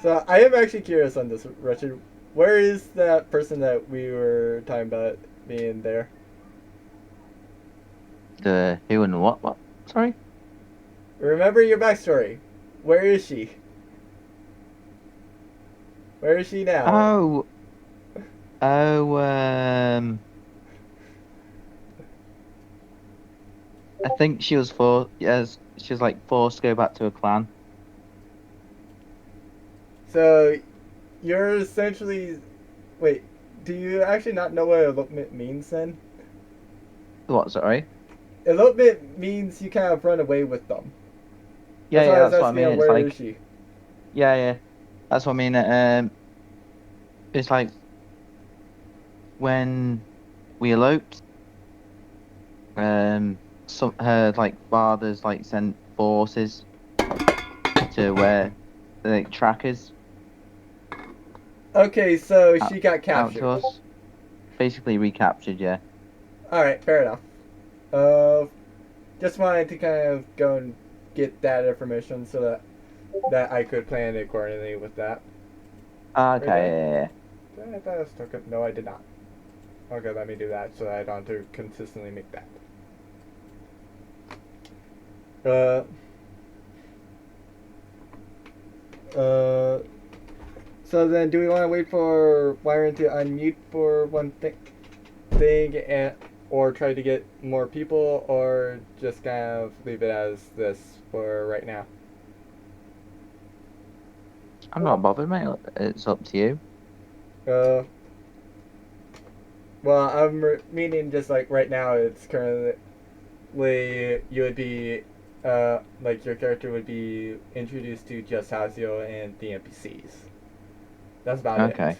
So I am actually curious on this, Richard. Where is that person that we were talking about being there? The who and what? What? Sorry. Remember your backstory. Where is she? Where is she now? Oh, oh. I think she was for yes. She was like forced to go back to a clan. So you're essentially. Wait, do you actually not know what elopement means then? What? Sorry. Elopement means you kind of run away with them. Yeah, That's why yeah. I was That's what I asking mean. her It's where is like she? yeah, yeah. That's what I mean. It's like when we eloped. Some her like fathers like sent forces to where the like, trackers Okay, so out, she got out to captured. us. Basically recaptured. Yeah. Alright, fair enough. Uh, just wanted to kind of go and get that information so that I could plan accordingly with that. Wait, Okay. Yeah, yeah, did I thought I was talking? No, I did not. Okay, let me do that so that I don't have to consistently make that. Uh, uh, so then do we want to wait for Wyron to unmute for one thing and or try to get more people or just kind of leave it as this for right now? I'm not bothered, mate. It's up to you. Uh, well, I'm meaning just like right now it's currently you would be like your character would be introduced to just Hasio and the NPCs. That's about it. Okay.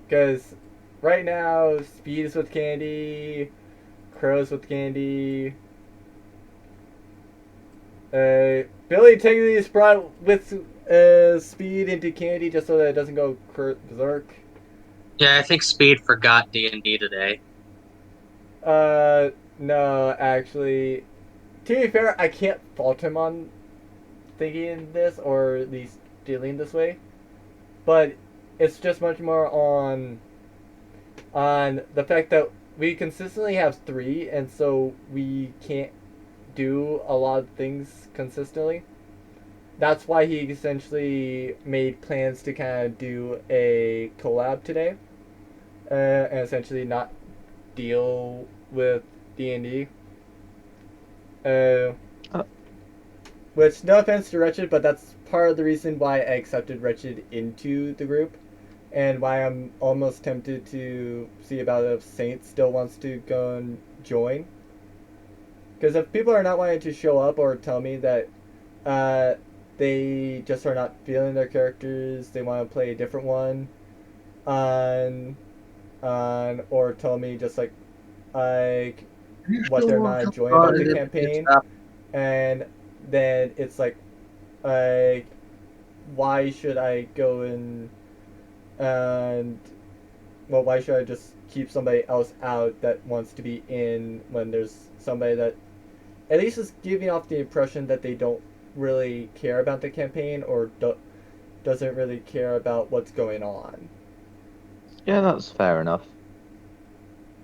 Because right now, Speed is with Candy, Crow's with Candy. Billy technically is brought with Speed into Candy just so that it doesn't go berserk. Yeah, I think Speed forgot D&D today. No, actually, to be fair, I can't fault him on thinking this or at least feeling this way, but it's just much more on the fact that we consistently have three, and so we can't do a lot of things consistently. That's why he essentially made plans to kind of do a collab today, and essentially not deal with D&D. Uh, Uh, which, no offense to Wretched, but that's part of the reason why I accepted Wretched into the group, and why I'm almost tempted to see about if Saint still wants to go and join. Because if people are not wanting to show up or tell me that uh, they just are not feeling their characters, they want to play a different one, on or tell me just like Are you what still they're more not enjoying comfortable about the if it's campaign, and then it's like why should I go and well, why should I just keep somebody else out that wants to be in when there's somebody that at least is giving off the impression that they don't really care about the campaign or doesn't really care about what's going on. yeah, that's fair enough.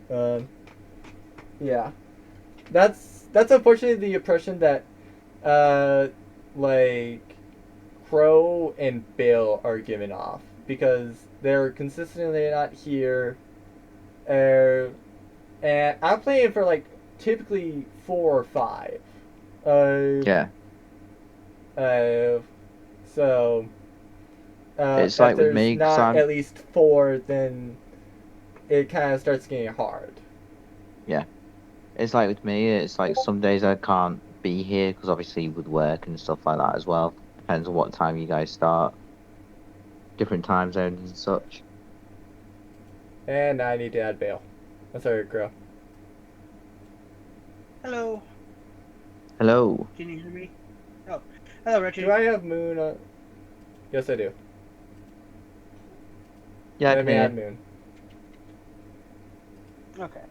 Um, yeah, that's unfortunately the impression that uh, like Crow and Bill are giving off because they're consistently not here. Uh, and I'm playing for like typically 4 or 5. Uh, Yeah. uh, so It's if like with there's me, because not I'm at least 4, then it kind of starts getting hard. yeah. It's like with me. It's like some days I can't be here because obviously with work and stuff like that as well. Depends on what time you guys start. Different time zones and such. And I need to add bail. I'm sorry, Crow. Hello, Hello. can you hear me? Oh, hello, Do Reggie. I have Moon on? Yes, I do. Yeah, I Let can me add hear. Moon. Okay.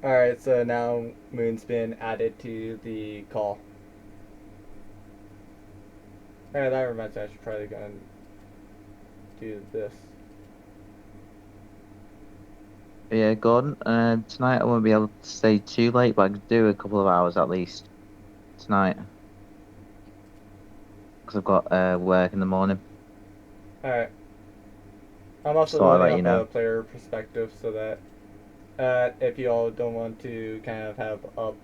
Alright, so now Moon's been added to the call. Alright, that reminds me, I should probably go and do this. Yeah, Gordon. Tonight I won't be able to stay too late, but I can do a couple of hours at least tonight because I've got work in the morning. Alright. I'm also So I'll let loading you up know. a player perspective so that if you all don't want to kind of have up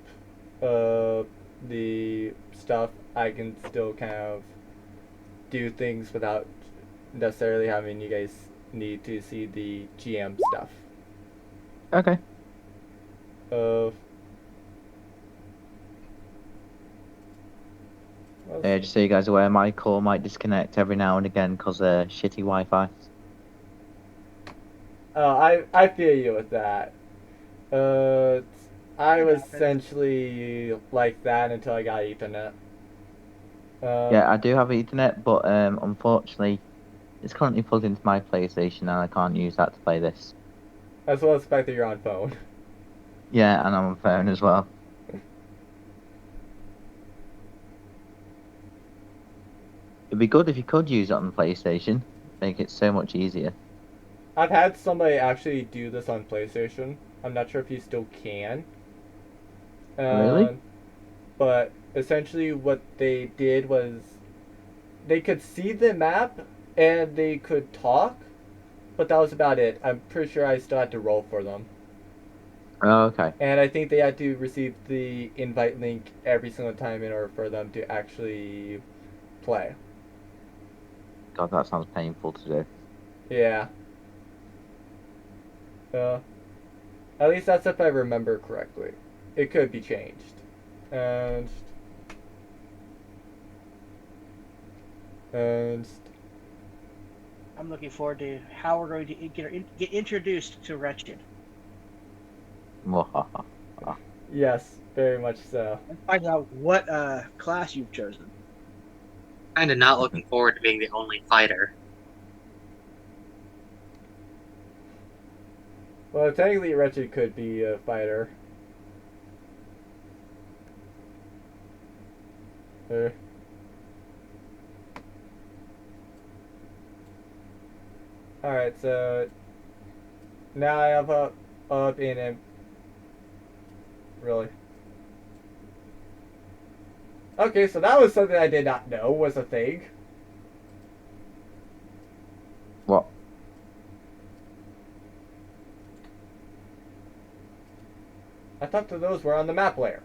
the stuff, I can still kind of do things without necessarily having you guys need to see the GM stuff. Okay. Yeah, just so you guys are aware, my call might disconnect every now and again because shitty Wi-Fi. I feel you with that. I was essentially like that until I got Ethernet. Yeah, I do have Ethernet, but unfortunately, it's currently plugged into my PlayStation and I can't use that to play this. As well as the fact that you're on phone. Yeah, and I'm on phone as well. It'd be good if you could use it on the PlayStation. Make it so much easier. I've had somebody actually do this on PlayStation. I'm not sure if you still can. Really? But essentially what they did was they could see the map and they could talk, but that was about it. I'm pretty sure I still had to roll for them. Oh, okay. And I think they had to receive the invite link every single time in order for them to actually play. God, that sounds painful to do. Yeah. At least that's if I remember correctly. It could be changed. And I'm looking forward to how we're going to get introduced to Wretched. yes, very much so. And find out what class you've chosen. Kinda not looking forward to being the only fighter. Well, technically, Wretched could be a fighter. Alright, so now I have up in him. Really? Okay, so that was something I did not know was a thing. What? I thought that those were on the map layer.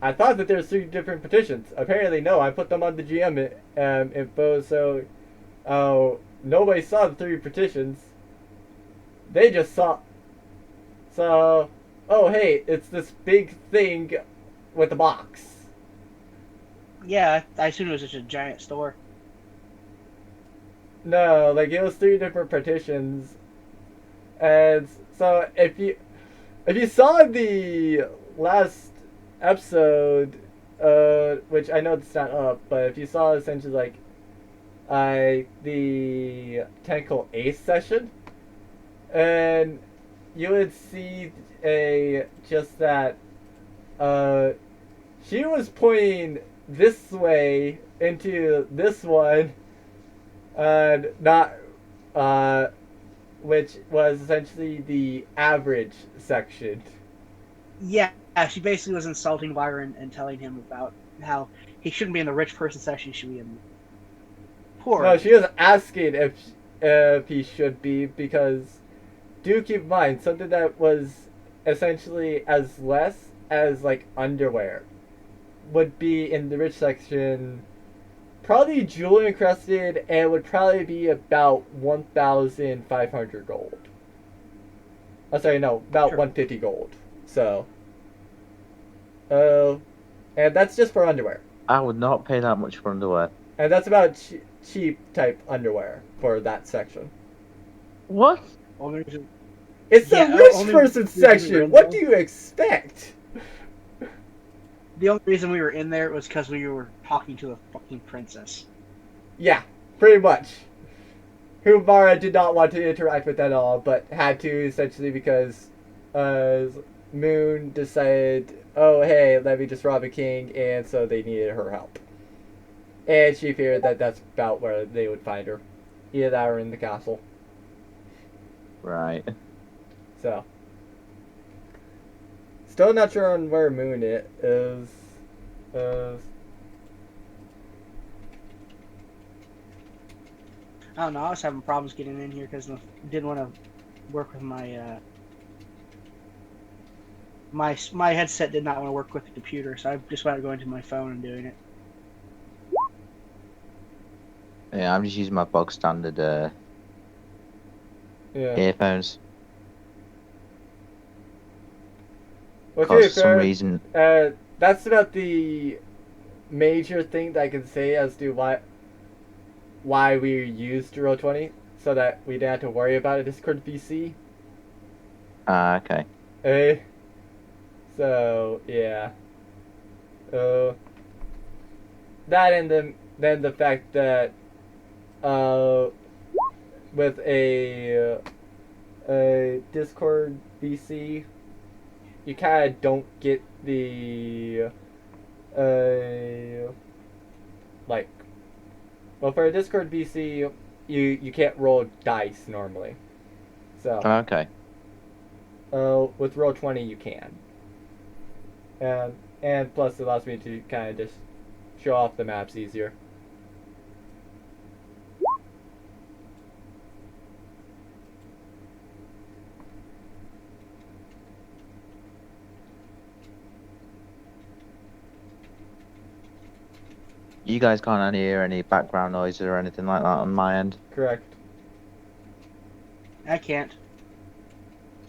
I thought that there's 3 different petitions. Apparently, no. I put them on the GM info, so nobody saw the 3 petitions. They just saw. So, oh hey, it's this big thing with a box. Yeah, I assumed it was just a giant store. No, like it was 3 different petitions, and so if you saw the last episode, which I know it's not up, but if you saw essentially like the Tentacle Ace session, and you would see just that she was pointing this way into this one, and not which was essentially the average section. Yeah, she basically was insulting Byron and telling him about how he shouldn't be in the rich person section, he should be in the poor. No, she was asking if he should be, because do keep in mind something that was essentially as less as like underwear would be in the rich section, probably jewelry encrusted, and would probably be about 1,500 gold. Oh, sorry, no, about Sure. 150 gold. So, and that's just for underwear. I would not pay that much for underwear. And that's about cheap type underwear for that section. What? Only reason- It's Yeah, the rich only person reason section. we were What in do you expect? The only reason we were in there was because we were talking to a fucking princess. Yeah, pretty much. who Mara did not want to interact with at all, but had to essentially because Moon decided, oh hey, let me just rob a king, and so they needed her help. And she figured that that's about where they would find her. Either that or in the castle. Right. So. Still not sure on where Moon is. I don't know. I was having problems getting in here because I didn't want to work with my my headset. Did not want to work with the computer, so I just wanted to go into my phone and doing it. Yeah, I'm just using my bog standard Yeah. earphones. Well, to Because be for some fair, reason, that's about the major thing that I can say as to why we used Roll20, so that we didn't have to worry about a Discord VC. okay. So yeah. That and then the fact that with a Discord VC, you kind of don't get the like, well, for a Discord VC, you can't roll dice normally. So Okay. with Roll20 you can, and plus it allows me to kind of just show off the maps easier. You guys can't hear any background noises or anything like that on my end? Correct. I can't.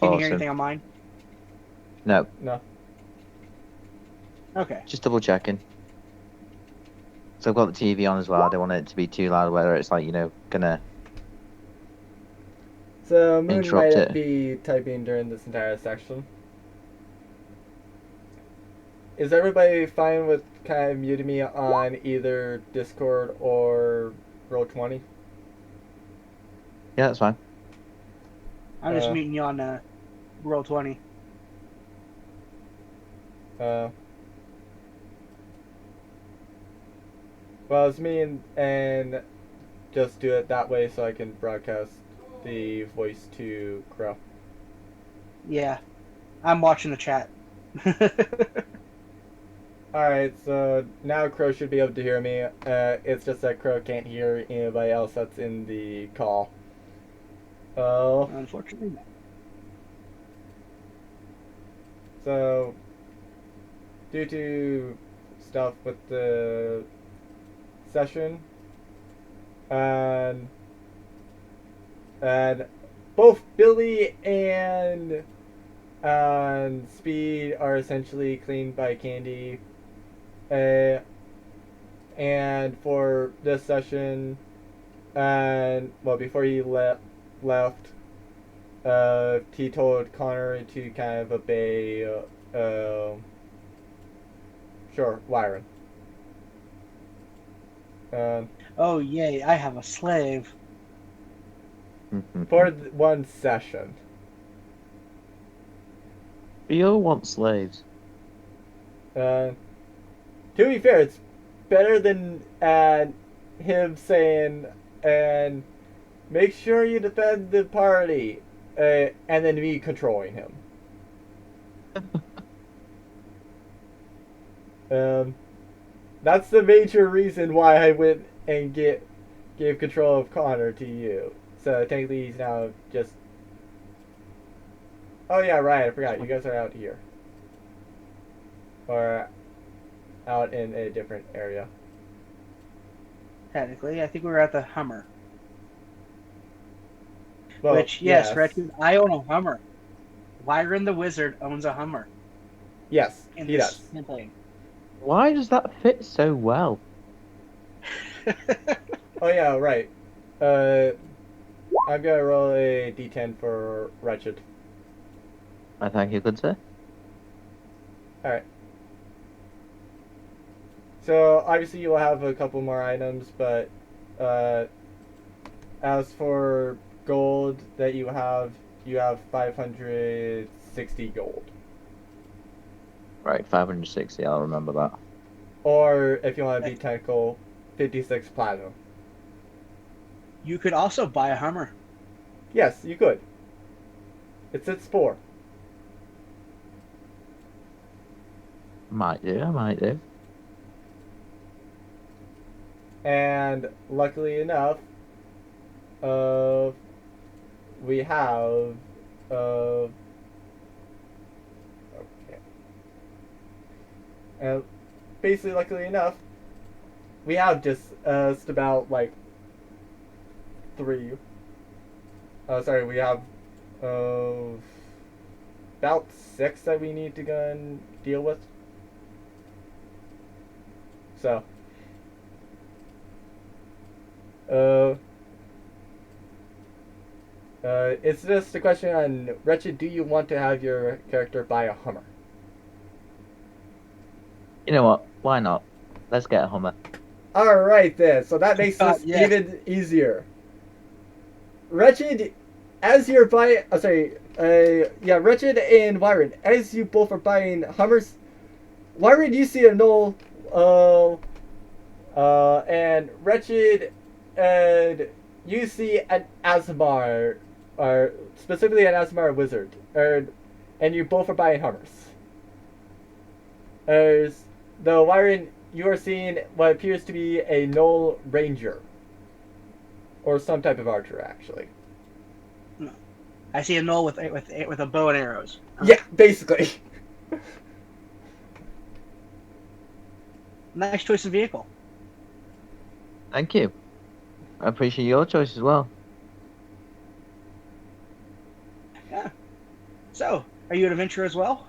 Can you hear Awesome. anything on mine? No, No. Okay. just double checking. So I've got the TV on as well. I don't want it to be too loud, whether it's like, gonna... So Moon Interrupt might it. be typing during this entire section. Is everybody fine with kind of muting me on either Discord or Roll20? Yeah, that's fine. I'm just Uh, meeting you on Roll20. Well, it's me and just do it that way so I can broadcast the voice to Crow. Yeah. I'm watching the chat. Alright, so now Crow should be able to hear me. It's just that Crow can't hear anybody else that's in the call. Oh, Unfortunately, no. so due to stuff with the session and both Billy and Speed are essentially cleaned by Candy. And for this session, and well, before he left, he told Connor to kind of obey, sure, Wyron. Oh, yay, I have a slave. For one session. We all want slaves. To be fair, it's better than him saying, and make sure you defend the party, and then me controlling him. That's the major reason why I went and gave control of Connor to you. So technically he's now just... Oh yeah, right, I forgot. You guys are out here. Or out in a different area. Technically, I think we were at the Hummer. Well, Which, yes, Redcoon, I own a Hummer. Wyron the Wizard owns a Hummer. Yes, In he this does. campaign. Why does that fit so well? Oh yeah, right. I'm gonna roll a d10 for Wretched. I thank you, good sir. Alright. So obviously you'll have a couple more items, but as for gold that you have 560 gold. Right, 560. I'll remember that. Or if you want to be technical, 56 platinum. You could also buy a Hummer. Yes, you could. It's its 4. Might do. I might do. And luckily enough, we have okay. And basically, luckily enough, we have just about like 3. Sorry, we have about 6 that we need to go and deal with. So, it's just a question on Wretched. Do you want to have your character buy a Hummer? You know what? Why not? Let's get a Hummer. All right then. So that makes this Yeah. even easier. Wretched, as you're buying, Wretched and Wyron, as you both are buying Hummers, Wyron, you see a Knoll, and Wretched, and you see an Asmar, or specifically an Asmar wizard, and you both are buying Hummers. Though Wyron, you are seeing what appears to be a Knoll Ranger. Or some type of archer, actually. I see a Knoll with a bow and arrows. Yeah, basically. Nice choice of vehicle. Thank you. I appreciate your choice as well. Yeah. So, are you an adventurer as well?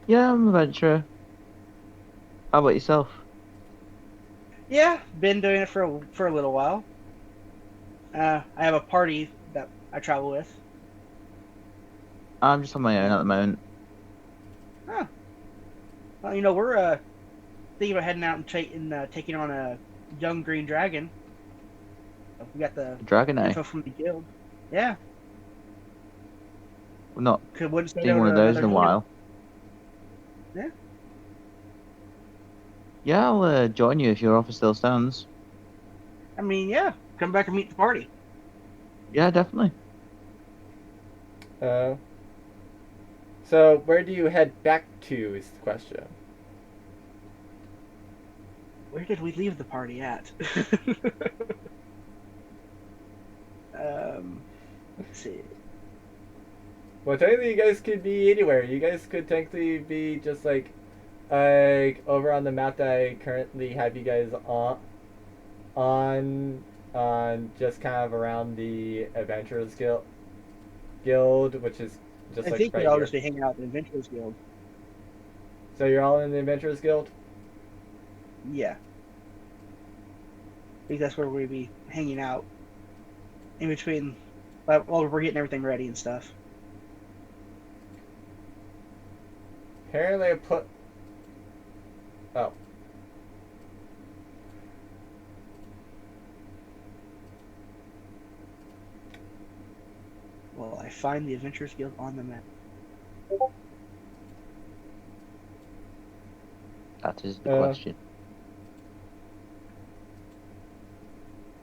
Yeah, I'm an adventurer. How about yourself? Yeah, been doing it for a little while. I have a party that I travel with. I'm just on my own at the moment. Well, we're thinking about heading out and taking on a young green dragon. We got the Dragon Eye. info from the guild. Yeah, We've not wouldn't say seen no one to of those in another a while. Yeah. Yeah, I'll join you if your offer still stands. I mean, yeah, come back and meet the party. Yeah, definitely. So where do you head back to is the question. Where did we leave the party at? Let's see. Well, technically, you guys could be anywhere. You guys could technically be just like over on the map that I currently have you guys on just kind of around the Adventurers Guild, which is just I like think right we'd all here. just be hanging out at the Adventurers Guild. So you're all in the Adventurers Guild? Yeah. I think that's where we'd be hanging out. In between, while we're getting everything ready and stuff. Apparently I put... Oh. Well, I find the Adventurers Guild on the map. That is the question.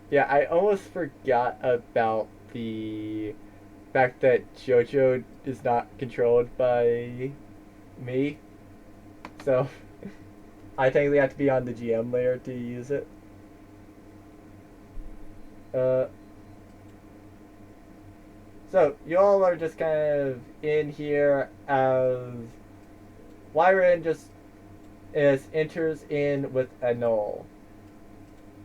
Yeah, I almost forgot about the fact that JoJo is not controlled by me. So, I technically have to be on the GM layer to use it. So, you all are just kind of in here as Wyron just enters in with a Knoll.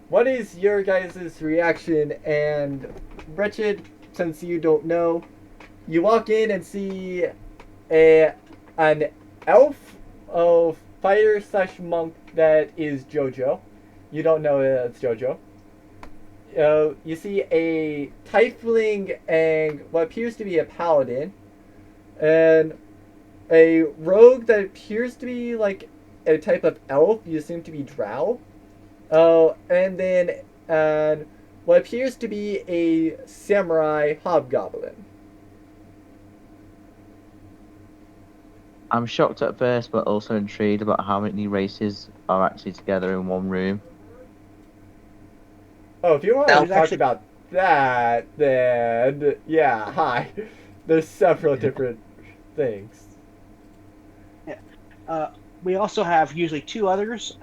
What is your guys' reaction? And Wretched, since you don't know, you walk in and see an elf of fighter / monk that is JoJo. You don't know it's JoJo. You see a tiefling and what appears to be a paladin, and a rogue that appears to be like a type of elf. You assume to be drow. Oh, and then what appears to be a samurai hobgoblin. I'm shocked at first, but also intrigued about how many races are actually together in one room. Oh, if you want That to was talk actually- about that, then yeah, hi. There's several different things. We also have usually two others.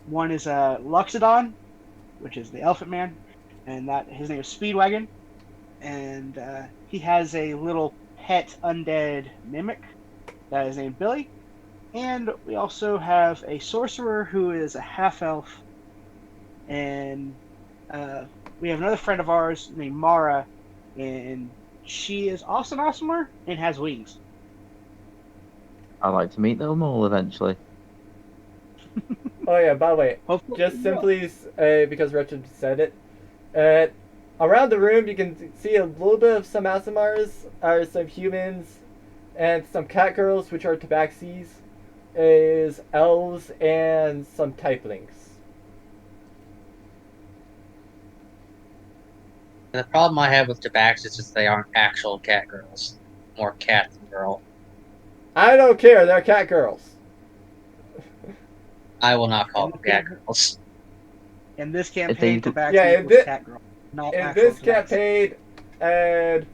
One is Luxodon, which is the Elephant Man, and that his name is Speedwagon, and he has a little pet undead mimic that is named Billy. And we also have a sorcerer who is a half elf, and we have another friend of ours named Mara, and she is also an awesomer and has wings. I'd like to meet them all eventually. Oh yeah, by the way, Hopefully, just simply because Richard said it, around the room you can see a little bit of some Asimars, or some humans, and some cat girls, which are tabaxis, is elves, and some typelings. The problem I have with Tabax is just they aren't actual cat girls. More cat than girl. I don't care, they're cat girls. I will not call them cat girls. In this they campaign, do- Tabaxi Yeah, in was thi- Cat Girl, not In actual this Tabaxi. campaign, and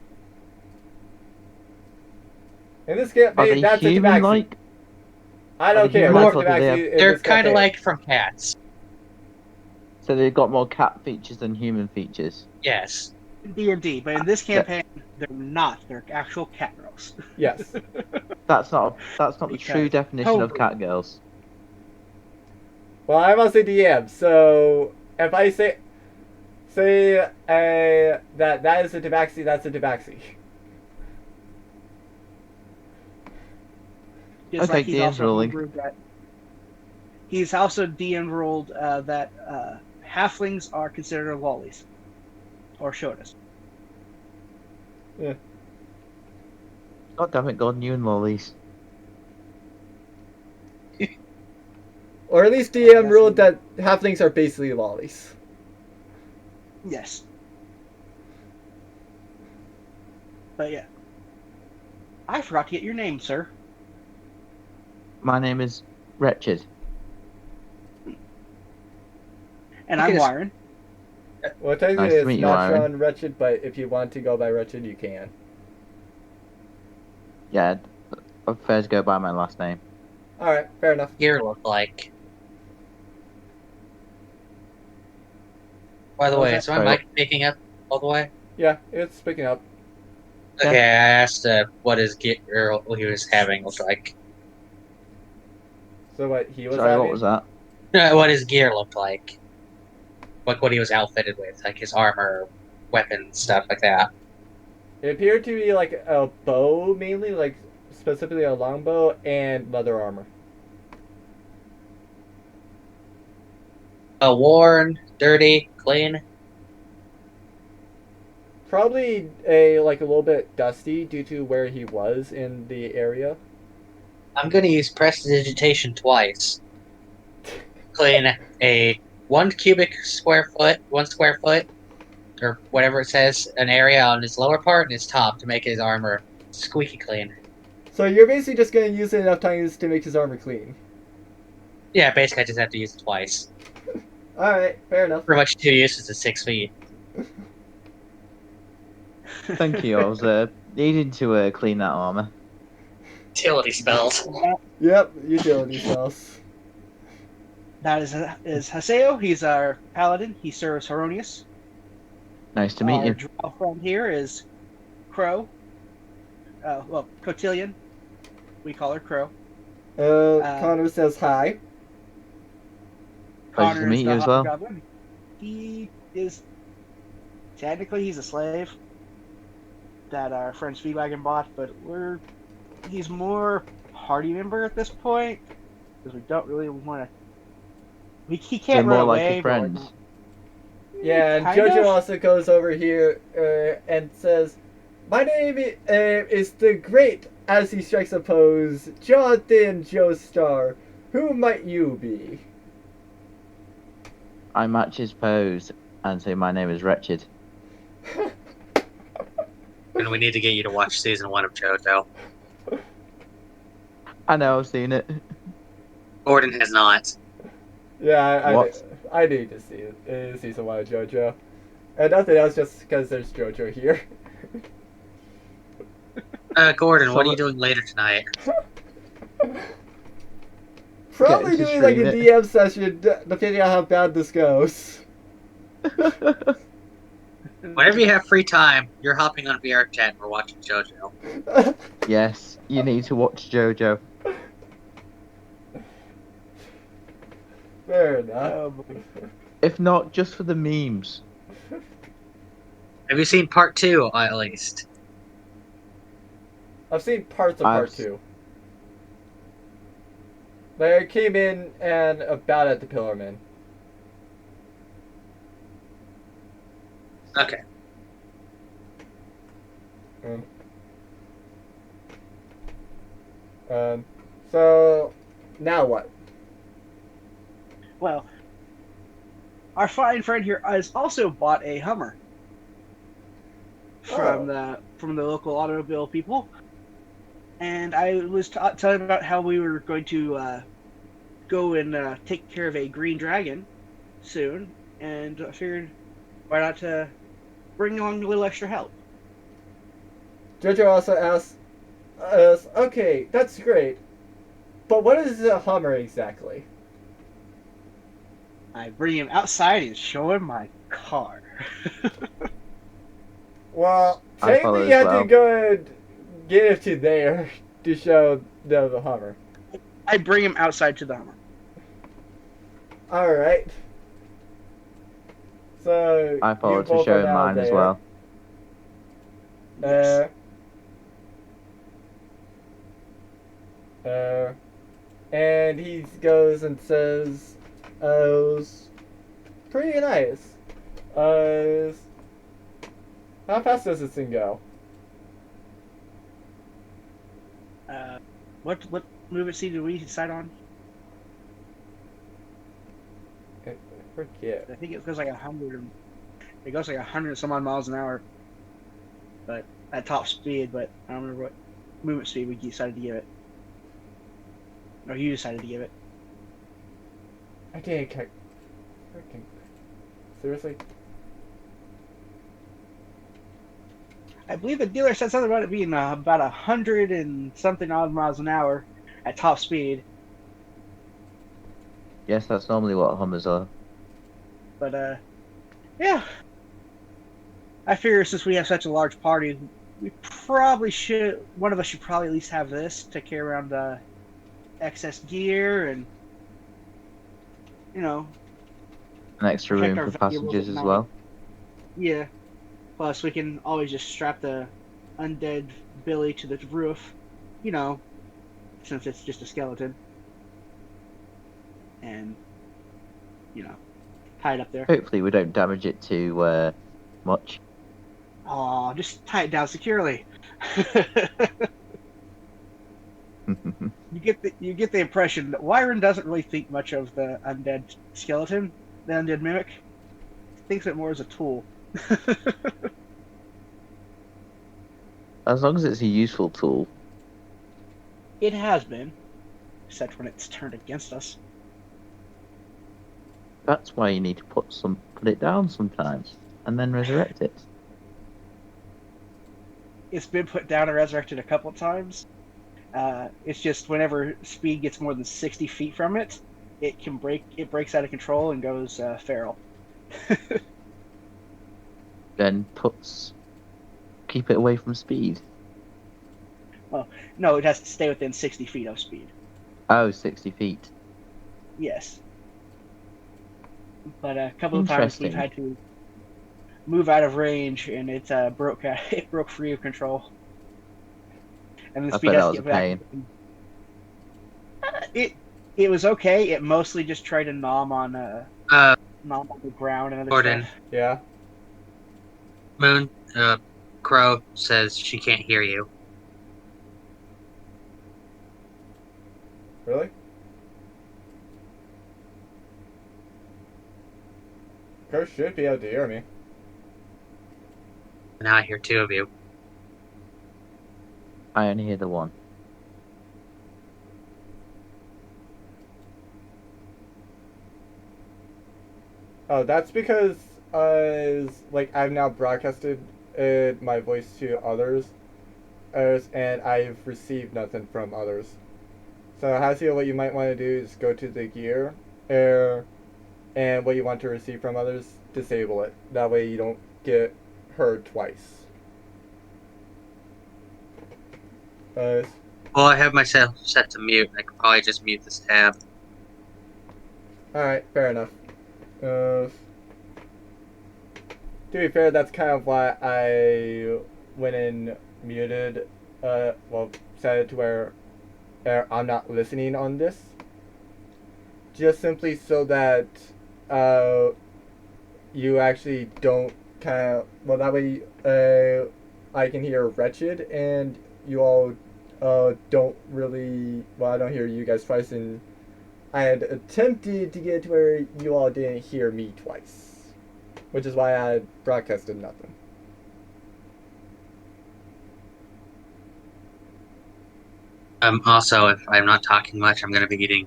in this Are campaign, they that's a human tabaxi. like? I are don't they care. human That's a like, or do they tabaxi in They're this kind of campaign. like from cats. So they've got more cat features than human features. Yes. In D&D, but in this campaign, they're not. They're actual cat girls. Yes. That's not the true Because definition of Toby- cat girls. Well, I'm also DM, so if I say that is a tabaxi, that's a tabaxi. Just Okay, like he's DM's also ruling. homebrewed that. He's also DM ruled that halflings are considered lollies or shotas. God damn it, God, you and lollies. Or at least DM ruled that halflings are basically lollies. Yes. But yeah. I forgot to get your name, sir. My name is Wretched. And Okay, I'm so- Wyron. Well, technically Nice to it's meet you, not Aaron. shown Wretched, but if you want to go by Wretched, you can. Yeah, I prefer to go by my last name. Alright, fair enough. Gear look like. By the What was way, that? is my Sorry, mic picking up all the way? Yeah, it's picking up. Yeah. Okay, I asked what his gear he was having looked like. So what he was Sorry, having? what was that? What his gear looked like. Like what he was outfitted with, like his armor, weapons, stuff like that. It appeared to be like a bow mainly, like specifically a longbow and leather armor. Worn, dirty, clean. Probably a little bit dusty due to where he was in the area. I'm gonna use prestidigitation twice. Clean a 1 square foot, or whatever it says, an area on his lower part and his top to make his armor squeaky clean. So you're basically just gonna use it enough times to make his armor clean. Yeah, basically I just have to use it twice. Alright, fair enough. Pretty much 2 uses at 6 feet. Thank you, I was needing to clean that armor. Utility spells. Yep, utility spells. That is Haseo. He's our paladin. He serves Heronius. Nice to meet Our you. drow friend here is Crow. Cotillion. We call her Crow. Connor says hi. Pleasure to Connor meet is you the as well. hobgoblin. He is technically he's a slave that our friend Speedwagon bought, but he's more party member at this point because we don't really want to. He can't more run like away. a but, friend. Yeah, and Kind Jojo of. also goes over here and says, "My name is the Great," as he strikes a pose, "Jonathan Joestar. Who might you be?" I match his pose. and say my name is Wretched. And we need to get you to watch season 1 of JoJo. I know, I've seen it. Gordon has not. Yeah, What? I need to see it. Season 1 of JoJo. And nothing else, just because there's JoJo here. Gordon, what are Some- you doing later tonight? Probably to doing like a stream it. DM session, depending on how bad this goes. Whenever you have free time, you're hopping on VR chat and we're watching JoJo. Yes, you need to watch JoJo. Fair enough. Oh, boy. If not, just for the memes. Have you seen part 2, at least? I've seen parts of I've part 2. Like, I came in and about at the Pillarman. Okay. So, now what? Well, our fine friend here has also bought a Hummer from the local automobile people, and I was telling about how we were going to go and take care of a green dragon soon, and I figured why not bring along a little extra help. Jojo also asks us, okay, that's great, but what is a Hummer exactly? I bring him outside and show him my car. Well, I follow technically as you have well. to go and get it to there to show the Hummer. I bring him outside to the Hummer. Alright. So, I follow you to both show are him now mine as there. well. Yes. And he goes and says, it's pretty nice. How fast does this thing go? What movement speed did we decide on? I forget. I think it goes like 100. It goes like 100 some odd miles an hour, but at top speed. But I don't remember what movement speed we decided to give it, or you decided to give it. I didn't check. Freaking. Seriously? I believe the dealer said something about it being about 100 and something odd miles an hour at top speed. Yes, that's normally what Hummers are. But yeah. I figure since we have such a large party, we probably should. One of us should probably at least have this to carry around excess gear and, you know, An extra protect room our for valuables passengers at as night. well. Yeah. Plus, we can always just strap the undead Billy to the roof, you know, since it's just a skeleton, and, you know, tie it up there. Hopefully we don't damage it too much. Aw, just tie it down securely. You get the impression that Wyron doesn't really think much of the undead skeleton, the undead mimic. He thinks of it more as a tool. As long as it's a useful tool. It has been, except when it's turned against us. That's why you need to put it down sometimes, and then resurrect it. It's been put down and resurrected a couple times. It's just whenever speed gets more than 60 feet from it, it breaks out of control and goes feral. Then keep it away from speed. No, it has to stay within 60 feet of speed. Oh, 60 feet. Yes. But a couple of times we've Interesting. had to move out of range, and it broke free of control. And the I speed bet has that to was get a back. It was okay. It mostly just tried to nom on the ground and other Gordon. stuff. Yeah? Moon, Crow says she can't hear you. Really? Crow should be able to hear me. Now I hear two of you. I only hear the one. Oh, that's because like I've now broadcasted my voice to others, and I've received nothing from others. So Hasio, what you might want to do is go to the gear, and what you want to receive from others, disable it. That way you don't get heard twice. Uh, Well, I have myself set to mute. I could probably just mute this tab. Alright, fair enough. To be fair, that's kind of why I went and muted, well, set it to where I'm not listening on this. Just simply so that, you actually don't kind of, well, that way, I can hear Wretched, and you all, don't really, well, I don't hear you guys twice, and I had attempted to get to where you all didn't hear me twice, which is why I broadcasted nothing. Also, if I'm not talking much, I'm going to be eating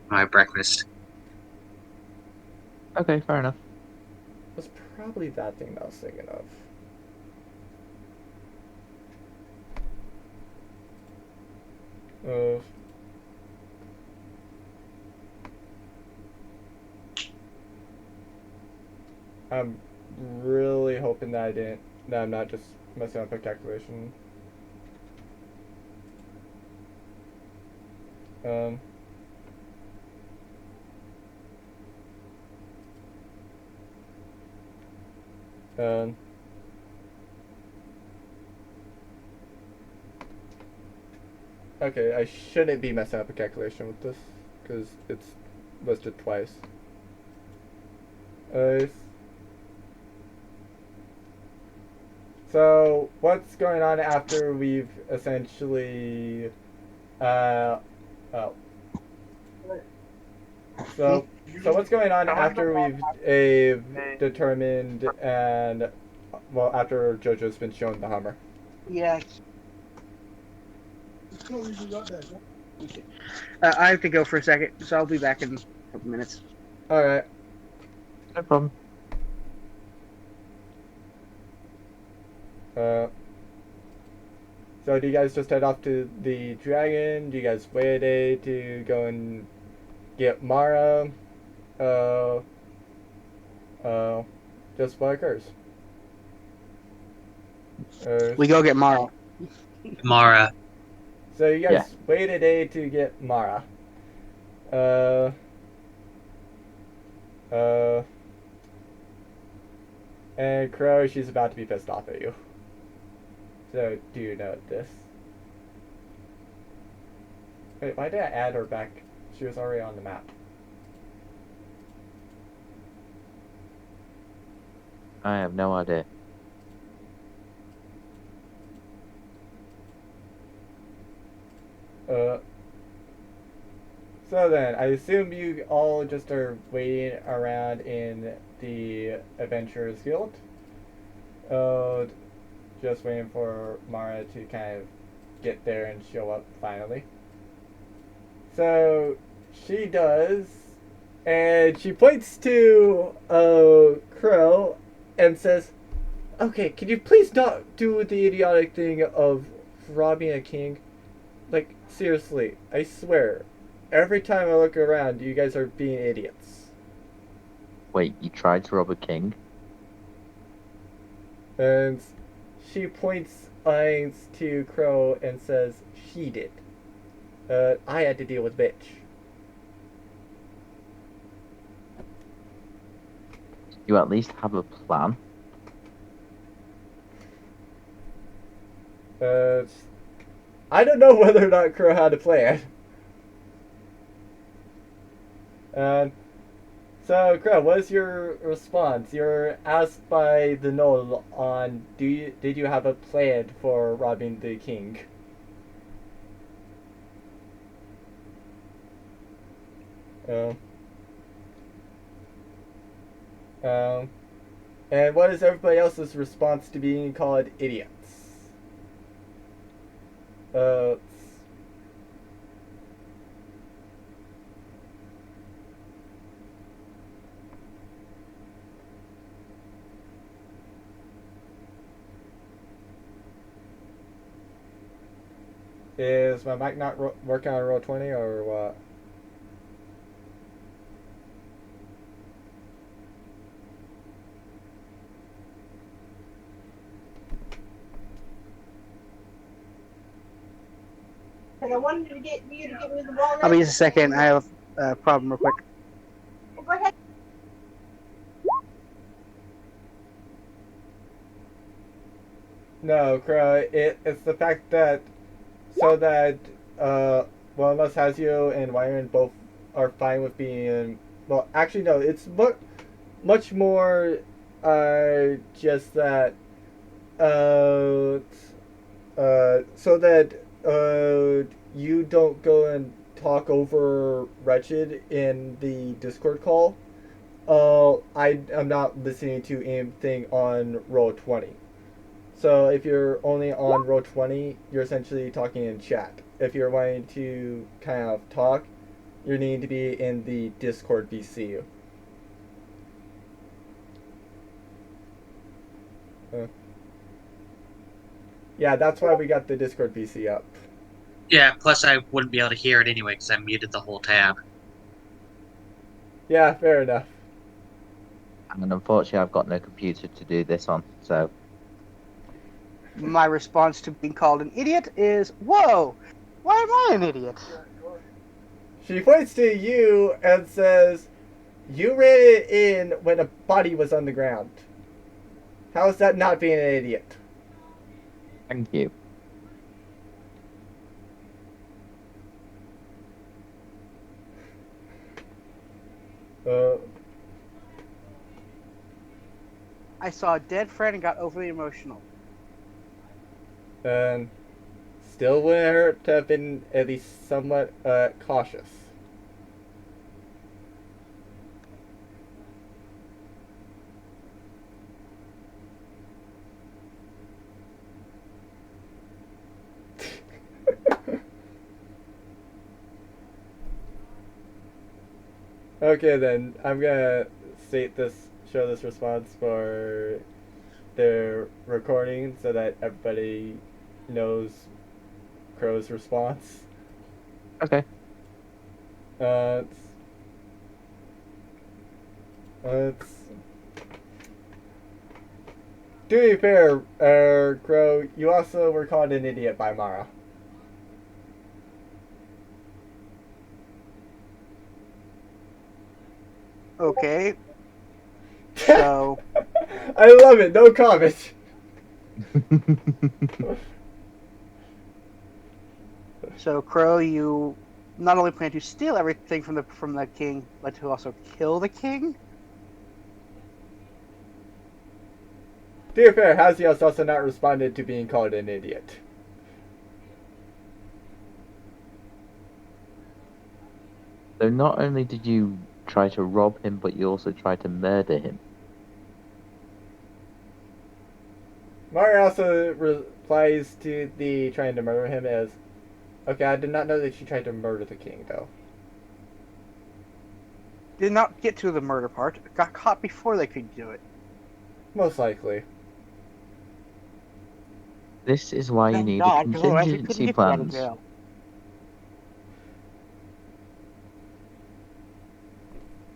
my breakfast. Okay, fair enough. It was probably that thing that I was thinking of. Uh, I'm really hoping that I'm not just messing up a calculation. Um, um, okay, I shouldn't be messing up a calculation with this, because it's listed twice. Uh, so, what's going on after we've essentially, oh. So what's going on after we've determined and, well, after JoJo's been shown the Hummer? Yeah. I have to go for a second, so I'll be back in a couple minutes. Alright. No problem. So do you guys just head off to the dragon? Do you guys wait a day to go and get Mara? Just what occurs? We go get Mara. Mara. So you guys Yeah. wait a day to get Mara. And Crow, she's about to be pissed off at you. So do you note this? Wait, why did I add her back? She was already on the map. I have no idea. So then, I assume you all just are waiting around in the Adventurers Guild. Just waiting for Mara to kind of get there and show up finally. So she does, and she points to Crow and says, "Okay, can you please not do the idiotic thing of robbing a king? Like, seriously, I swear, every time I look around, you guys are being idiots." Wait, you tried to rob a king? And she points eyes to Crow and says, "She did. I had to deal with bitch." You at least have a plan? I don't know whether or not Crow had a plan. So, Crow, what's your response? You're asked by the Knoll on, did you have a plan for robbing the king? Um, and what is everybody else's response to being called idiots? Uh, is my mic not working on roll 20 or what? And I wanted to get you to give me the wallet. I'll be just a second. I have a problem real quick. Go ahead. No, Crow, it's the fact that so that well, unless Hazio and Wyron both are fine with being, well, actually no, it's much more just that uh so that you don't go and talk over Wretched in the Discord call. I am not listening to anything on roll 20. So if you're only on row 20, you're essentially talking in chat. If you're wanting to kind of talk, you need to be in the Discord VC. Yeah, that's why we got the Discord VC up. Yeah, plus I wouldn't be able to hear it anyway because I muted the whole tab. Yeah, fair enough. And unfortunately, I've got no computer to do this on, so My response to being called an idiot is, "Whoa, why am I an idiot?" She points to you and says, "You ran it in when a body was on the ground. How is that not being an idiot?" thank you. I saw a dead friend and got overly emotional. And still wouldn't hurt to have been at least somewhat cautious. Okay then, I'm gonna show this response for their recording so that everybody knows Crow's response. Okay. Let's to be fair, Crow, you also were called an idiot by Mara. Okay, so I love it. No comment. so Crow, you not only plan to steal everything from the king, but to also kill the king. To be fair, Hazios also not responded to being called an idiot. So not only did you try to rob him, but you also tried to murder him. Mara also replies to the trying to murder him as, "Okay, I did not know that she tried to murder the king, though." Did not get to the murder part. Got caught before they could do it. Most likely. This is why you Thank need God, a 'cause otherwise we couldn't contingency get you out of plans. jail.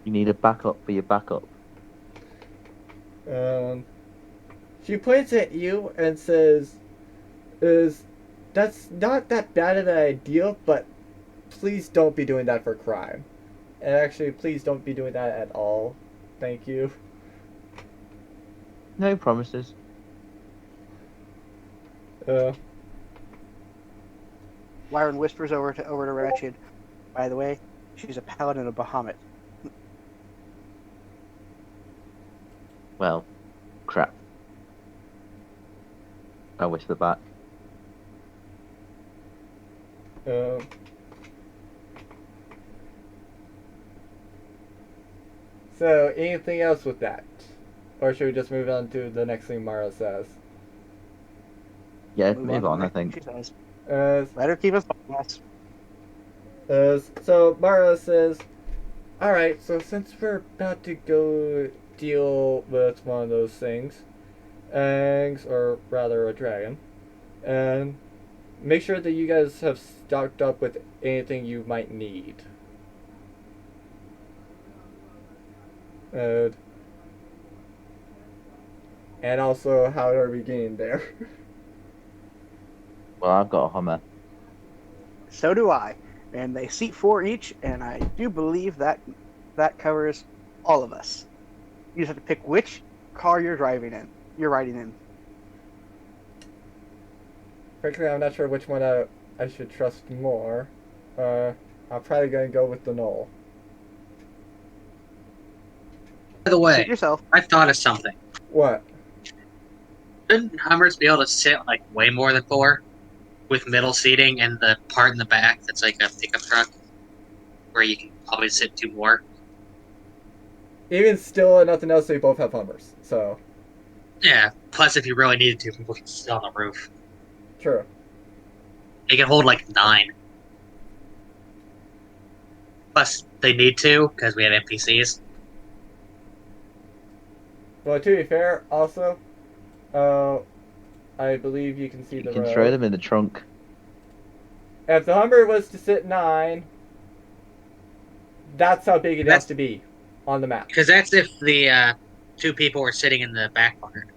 You need a backup for your backup. She points at you and says, that's not that bad of an idea, but please don't be doing that for crime. And actually, please don't be doing that at all. Thank you." No promises. Lyron whispers over to Wretched. By the way, she's a paladin of Bahamut. Well, crap. I whisper back. So, anything else with that? Or should we just move on to the next thing Mara says? Yeah, Move move to on, the I next thing think. she says. Uh, Let her keep us focused. so Mara says, alright, so since we're about to go deal with one of those things, eggs, or rather a dragon, and make sure that you guys have stocked up with anything you might need. And also, how are we getting there? Well, I've got a Hummer. So do I. And they seat 4 each, and I do believe that covers all of us. You just have to pick which car you're riding in. Frankly, I'm not sure which one I should trust more. I'm probably going to go with the Knoll. By the Suit way, yourself. I thought of something. What? Shouldn't Hummers be able to sit like way more than 4, with middle seating and the part in the back that's like a pickup truck, where you can probably sit 2 more? Even still, nothing else, they both have Hummers. So, Yeah. Plus, if you really needed to, people can sit on the roof. true. They can hold like 9. Plus, they need to because we have NPCs. Well, to be fair, also, I believe you can see You the can road. throw them in the trunk. If the Hummer was to sit 9, that's how big it has to be on the map. Because that's if the 2 people were sitting in the back part.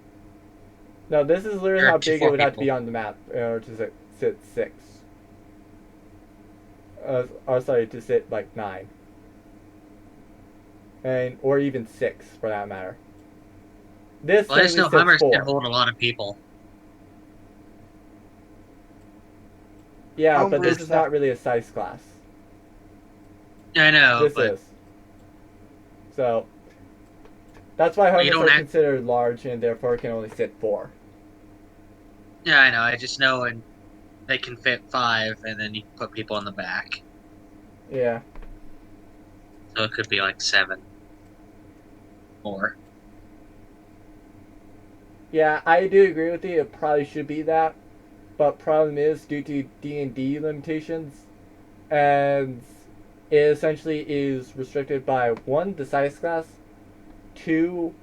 No, this is literally Or how to big it 4 would have to be people. on the map in order to sit 6. Or sorry, to sit like 9. Or even 6 for that matter. This Well, I just know technically Hummers sits can 4. hold a lot of people. Yeah, but Hummers this is not really a size class. I know, This but is. So, that's why you Hummers don't are act- considered large and therefore can only sit 4. yeah, I know. I just know, and they can fit 5, and then you can put people in the back, Yeah. so it could be like 7 more. Yeah, I do agree with you. It probably should be that. But problem is, due to D&D limitations, and it essentially is restricted by 1, the size class, 2,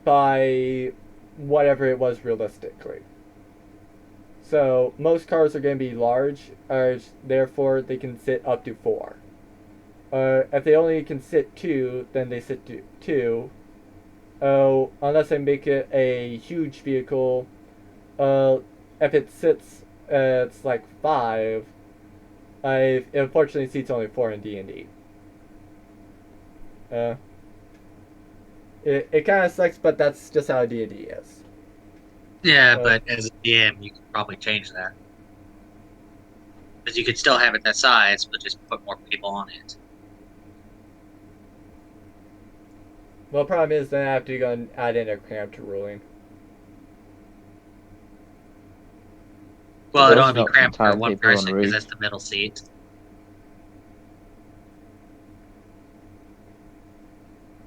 by whatever it was realistically. So most cars are going to be large, therefore they can sit up to 4. If they only can sit 2, then they sit 2. Unless they make it a huge vehicle. If it sits, it's like 5. It unfortunately seats only 4 in D&D. It kind of sucks, but that's just how D&D is. Yeah, but as a DM, you could probably change that. Because you could still have it that size, but just put more people on it. Well, the problem is then I have to go and add in a cramped ruling. Well, it'd There's only be not cramped for entire 1 people on person the because roof. that's the middle seat.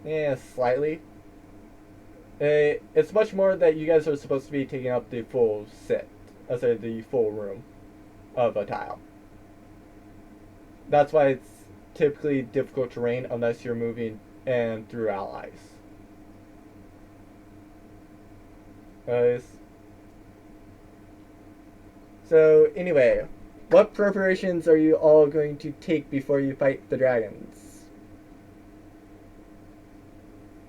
Yeah, slightly. It's much more that you guys are supposed to be taking up the full the full room of a tile. That's why it's typically difficult terrain unless you're moving and through allies. So anyway, what preparations are you all going to take before you fight the dragons?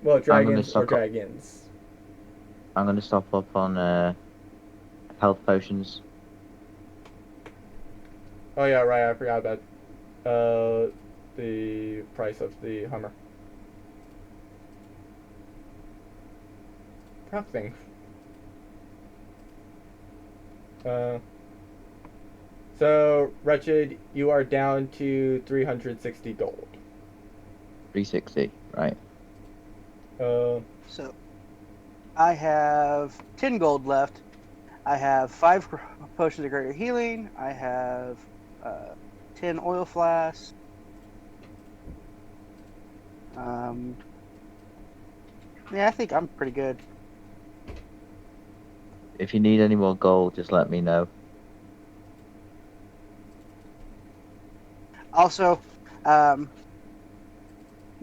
Well, dragons or dragons. I'm going to stock up on health potions. Oh yeah, right. I forgot about the price of the Hummer. Prop thing. So Wretched, you are down to 360 gold. 360, right. So, I have 10 gold left. I have 5 potions of greater healing. I have 10 oil flasks. Yeah, I think I'm pretty good. If you need any more gold, just let me know. Also, my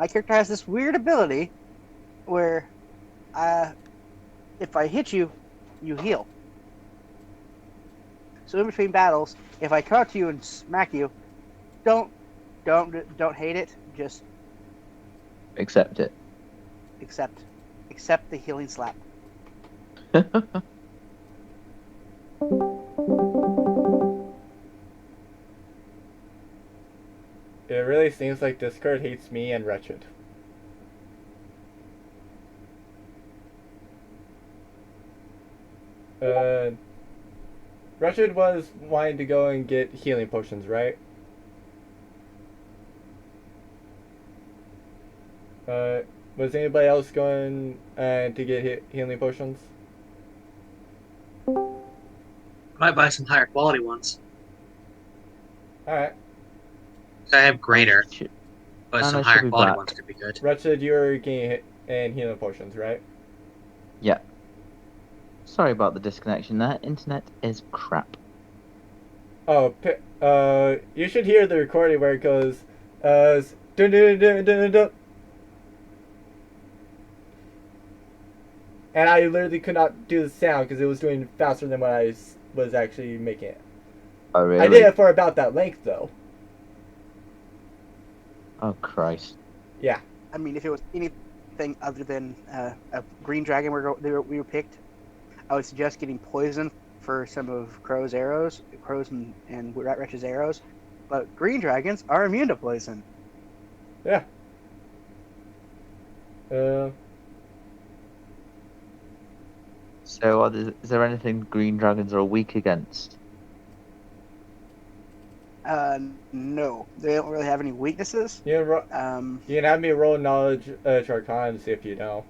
character has this weird ability where if I hit you, you heal. So in between battles, if I come up to you and smack you, don't hate it. Just Accept it. accept the healing slap. It really seems like Discord hates me and Wretched. Wretched was wanting to go and get healing potions, right? Was anybody else going to get healing potions? Might buy some higher quality ones. Alright. I have greater, Should- but and some I should higher be quality back. ones could be good. Wretched, you're getting and healing potions, right? Yeah. Sorry about the disconnection there. Internet is crap. Oh, you should hear the recording where it goes, dun dun dun dun dun. And I literally could not do the sound because it was doing faster than what I was actually making it. Oh, really? I did it for about that length, though. Oh, Christ. Yeah. I mean, if it was anything other than a green dragon we were picked, I would suggest getting poison for some of Crow's and Wretched's arrows. But green dragons are immune to poison. Yeah. So, is there anything green dragons are weak against? No, they don't really have any weaknesses. You can have me roll knowledge Charcon to see if you know.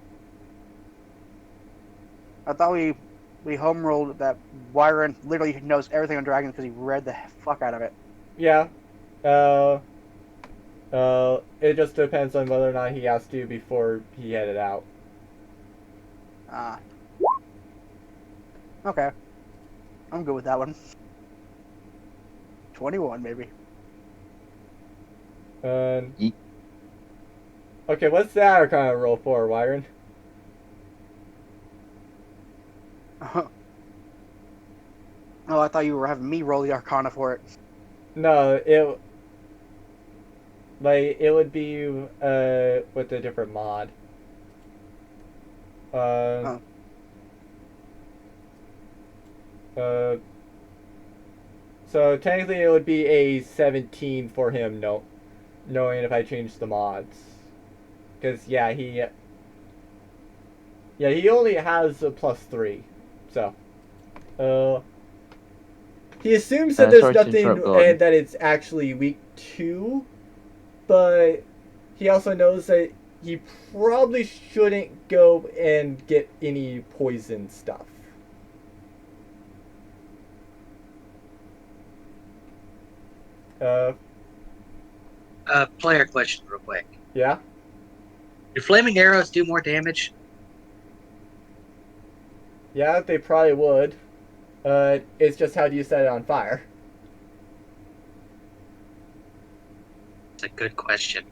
I thought we home rolled that Wyron literally knows everything on dragons because he read the fuck out of it. Yeah. It just depends on whether or not he asked you before he headed out. Okay. I'm good with that one. 21, maybe. Yeet. Okay, what's the Arcana roll for, Wyron? Oh, I thought you were having me roll the Arcana for it. No, it would be with a different mod. So technically it would be a 17 for him, knowing if I change the mods. Because, yeah, he only has a +3. So, he assumes that there's sorry to nothing interrupt, Gordon. that it's actually weak to, but he also knows that he probably shouldn't go and get any poison stuff. Player question real quick. Yeah? Do flaming arrows do more damage? Yeah, they probably would. It's just how do you set it on fire? It's a good question.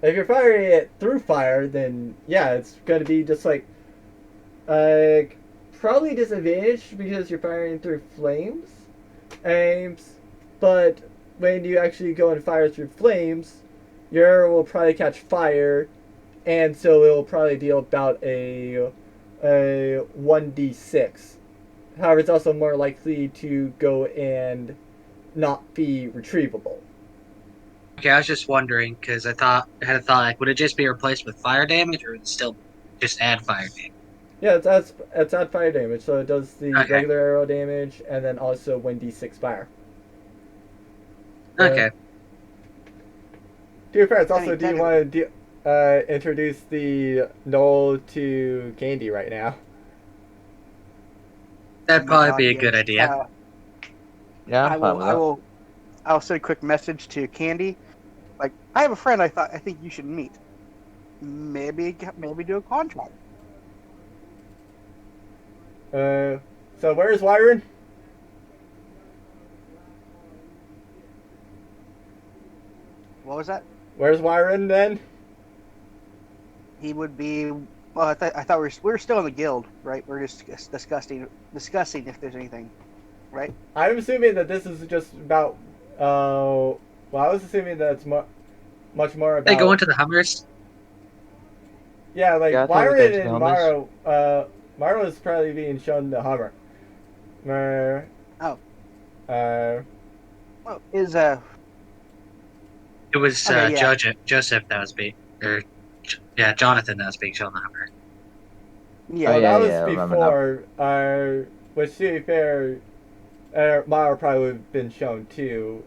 If you're firing it through fire, then yeah, it's going to be just like, probably disadvantaged because you're firing through flames. But when you actually go and fire through flames, your arrow will probably catch fire, and so it will probably deal about a 1d6. However, it's also more likely to go and not be retrievable. Okay, I was just wondering because I had a thought like, would it just be replaced with fire damage, or would it still just add fire damage? Yeah, it's add fire damage, so it does the Okay. regular arrow damage and then also 1d6 fire. Okay. To be fair, it's also, do you Technically- want to introduce the Knoll to Candy right now? That'd probably be a good idea. Yeah, I'm fine with that. I'll send a quick message to Candy. Like, I have a friend I think you should meet. maybe do a contract. So where's Wyron? What was that? Where's Wyron then? He would be. Well, I thought we were still in the guild, right? We're just discussing if there's anything, right? I'm assuming that this is just about. Well, I was assuming that it's much more about. They go into the Hummers. Yeah, like Yeah, I thought we'd go to Wyron the and Hummers. Maro. Maro is probably being shown the Hummer. Oh. Uh, Well, It was Okay, yeah. Joseph that was being, or Jonathan that was being shown the Hummer. yeah. well, Oh, yeah, that was I remember now. before. Which, to be fair, Maro probably would have been shown too.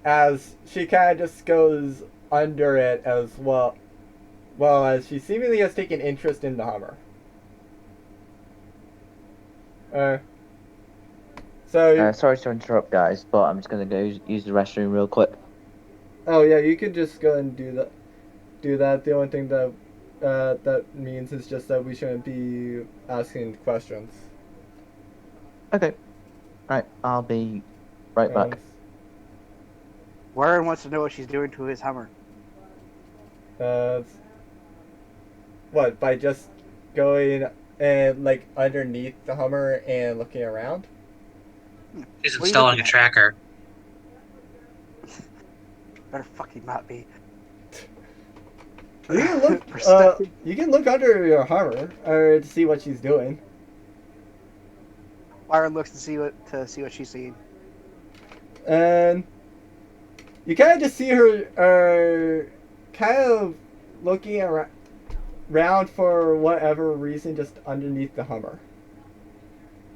As she kind of just goes under it as well. Well, as she seemingly has taken interest in the Hummer. So. Sorry to interrupt, guys, but I'm just gonna go use the restroom real quick. Oh yeah, you could just go and do that. Do that. The only thing that that means is just that we shouldn't be asking questions. Okay. Right, I'll be right back. Warren wants to know what she's doing to his Hummer. What, by just going and like underneath the Hummer and looking around? He's What are you installing looking a at? tracker. Better fucking not be. You can look. Perspective. You can look under your Hummer or to see what she's doing. Warren looks to see what she's seeing. And you kind of just see her kind of looking around for whatever reason just underneath the Hummer.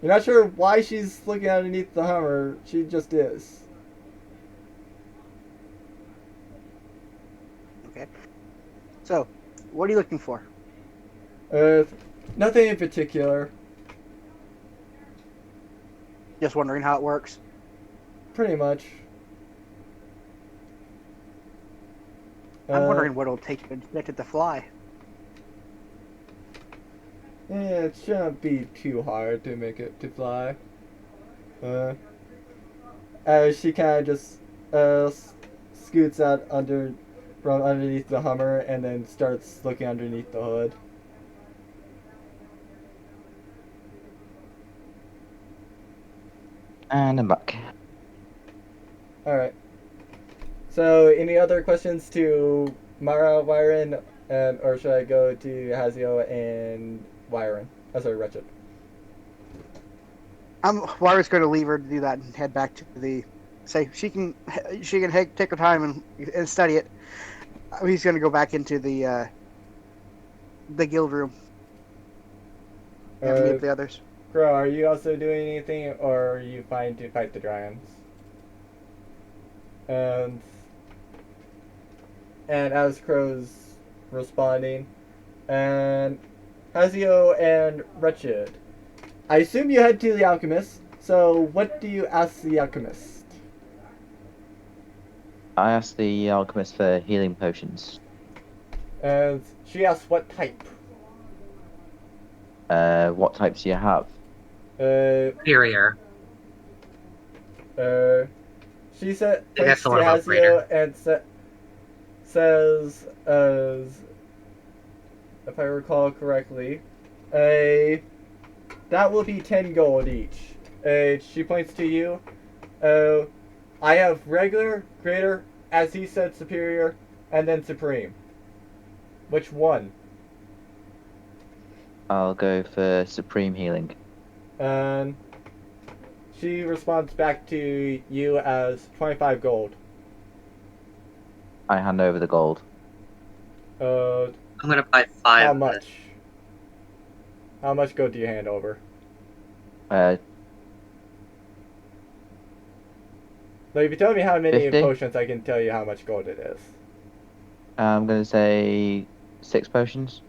You're not sure why she's looking underneath the Hummer, she just is. Okay. So, what are you looking for? Nothing in particular. Just wondering how it works. Pretty much. I'm wondering what it'll take to get it to fly. Yeah, it shouldn't be too hard to make it to fly. She kind of just scoots out from underneath the Hummer and then starts looking underneath the hood. And I'm back. Alright. So, any other questions to Mara, Wyron, or should I go to Hazio and Wyron? Oh, sorry, Wretched. Warren's going to leave her to do that and head back to the. Say she can take her time and study it. He's going to go back into the guild room and meet the others. Crow, are you also doing anything, or are you fine to fight the Dryans? And as Crow's responding, and Hazio and Wretched, I assume you head to the Alchemist, so what do you ask the Alchemist? I asked the alchemist for healing potions. And she asks what type. What types do you have? Superior. She said I think that's the one to about greater. and says, if I recall correctly, that will be 10 gold each. She points to you. I have regular, greater, as he said, superior, and then supreme. Which one? I'll go for supreme healing. And she responds back to you as 25 gold. I hand over the gold. I'm gonna buy 5. How of much? it. How much gold do you hand over? Like, if you tell me how many 50? potions, I can tell you how much gold it is. I'm gonna say 6 potions.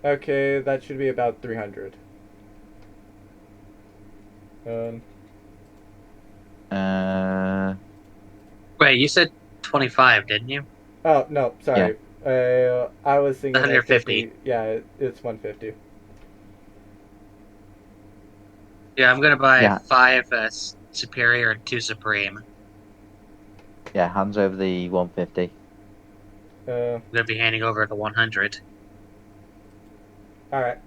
Okay, that should be about 300. Uh, Wait, you said 25, didn't you? Oh, no, sorry. Yeah. I was thinking 150. 50. Yeah, it's 150. Yeah, I'm gonna buy Yeah. 5 superior and 2 supreme. Yeah, hands over the 150. I'm gonna be handing over the 100. All right.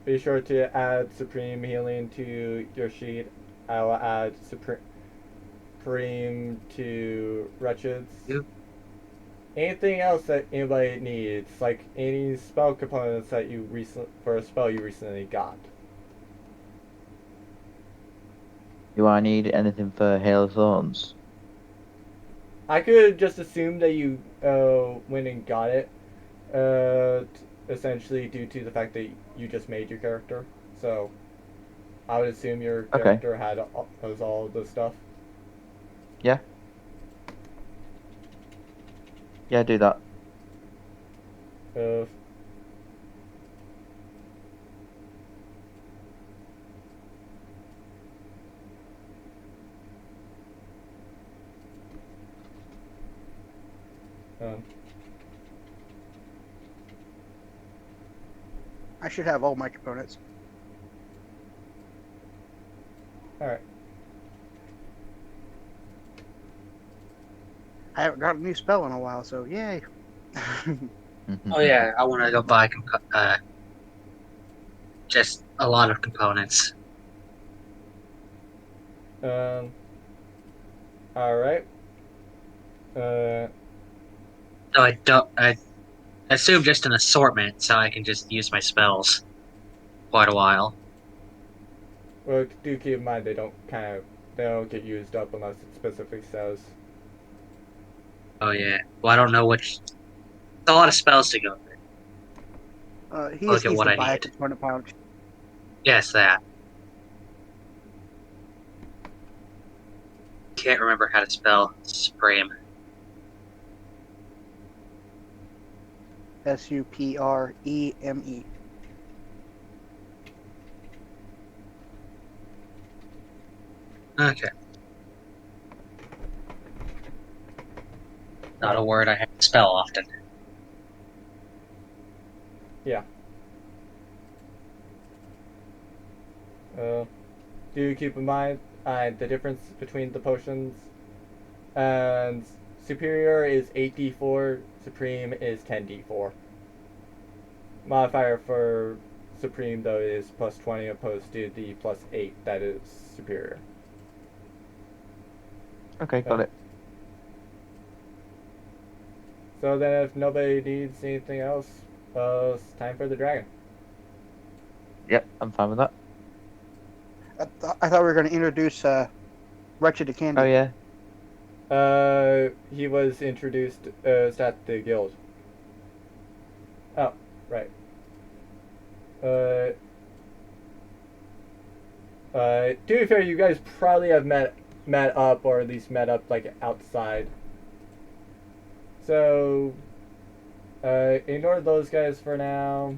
Be sure to add supreme healing to your sheet. I will add supreme to Wretched's. Yep. Anything else that anybody needs, like any spell components that for a spell you recently got. Do I need anything for Hail of Thorns? I could just assume that you went and got it, essentially due to the fact that you just made your character. So I would assume your Okay. character has all the stuff. Yeah. Yeah, do that. Uh, um, I should have all my components. all right. I haven't got a new spell in a while, so yay. Oh yeah, I want to go buy just a lot of components. All right. No, I don't. I assume just an assortment, so I can just use my spells quite a while. Well, do keep in mind they don't get used up unless it specifically says. Oh yeah. Well, I don't know which. It's a lot of spells to go through. He Look just at needs what to I buy a need. component pouch. Yes, that. Can't remember how to spell supreme. Supreme. Okay. Not a word I have to spell often. Yeah. Do keep in mind the difference between the potions. And superior is 8d4, supreme is 10d4. Modifier for supreme though is plus 20 opposed to the plus 8 that is superior. Okay, got it. So then if nobody needs anything else, it's time for the dragon. Yep, I'm fine with that. I thought we were going to introduce Wretched to Candy. Oh, yeah. He was introduced at the guild. Oh, right. To be fair, you guys probably have met up, or at least met up like outside. So, ignore those guys for now.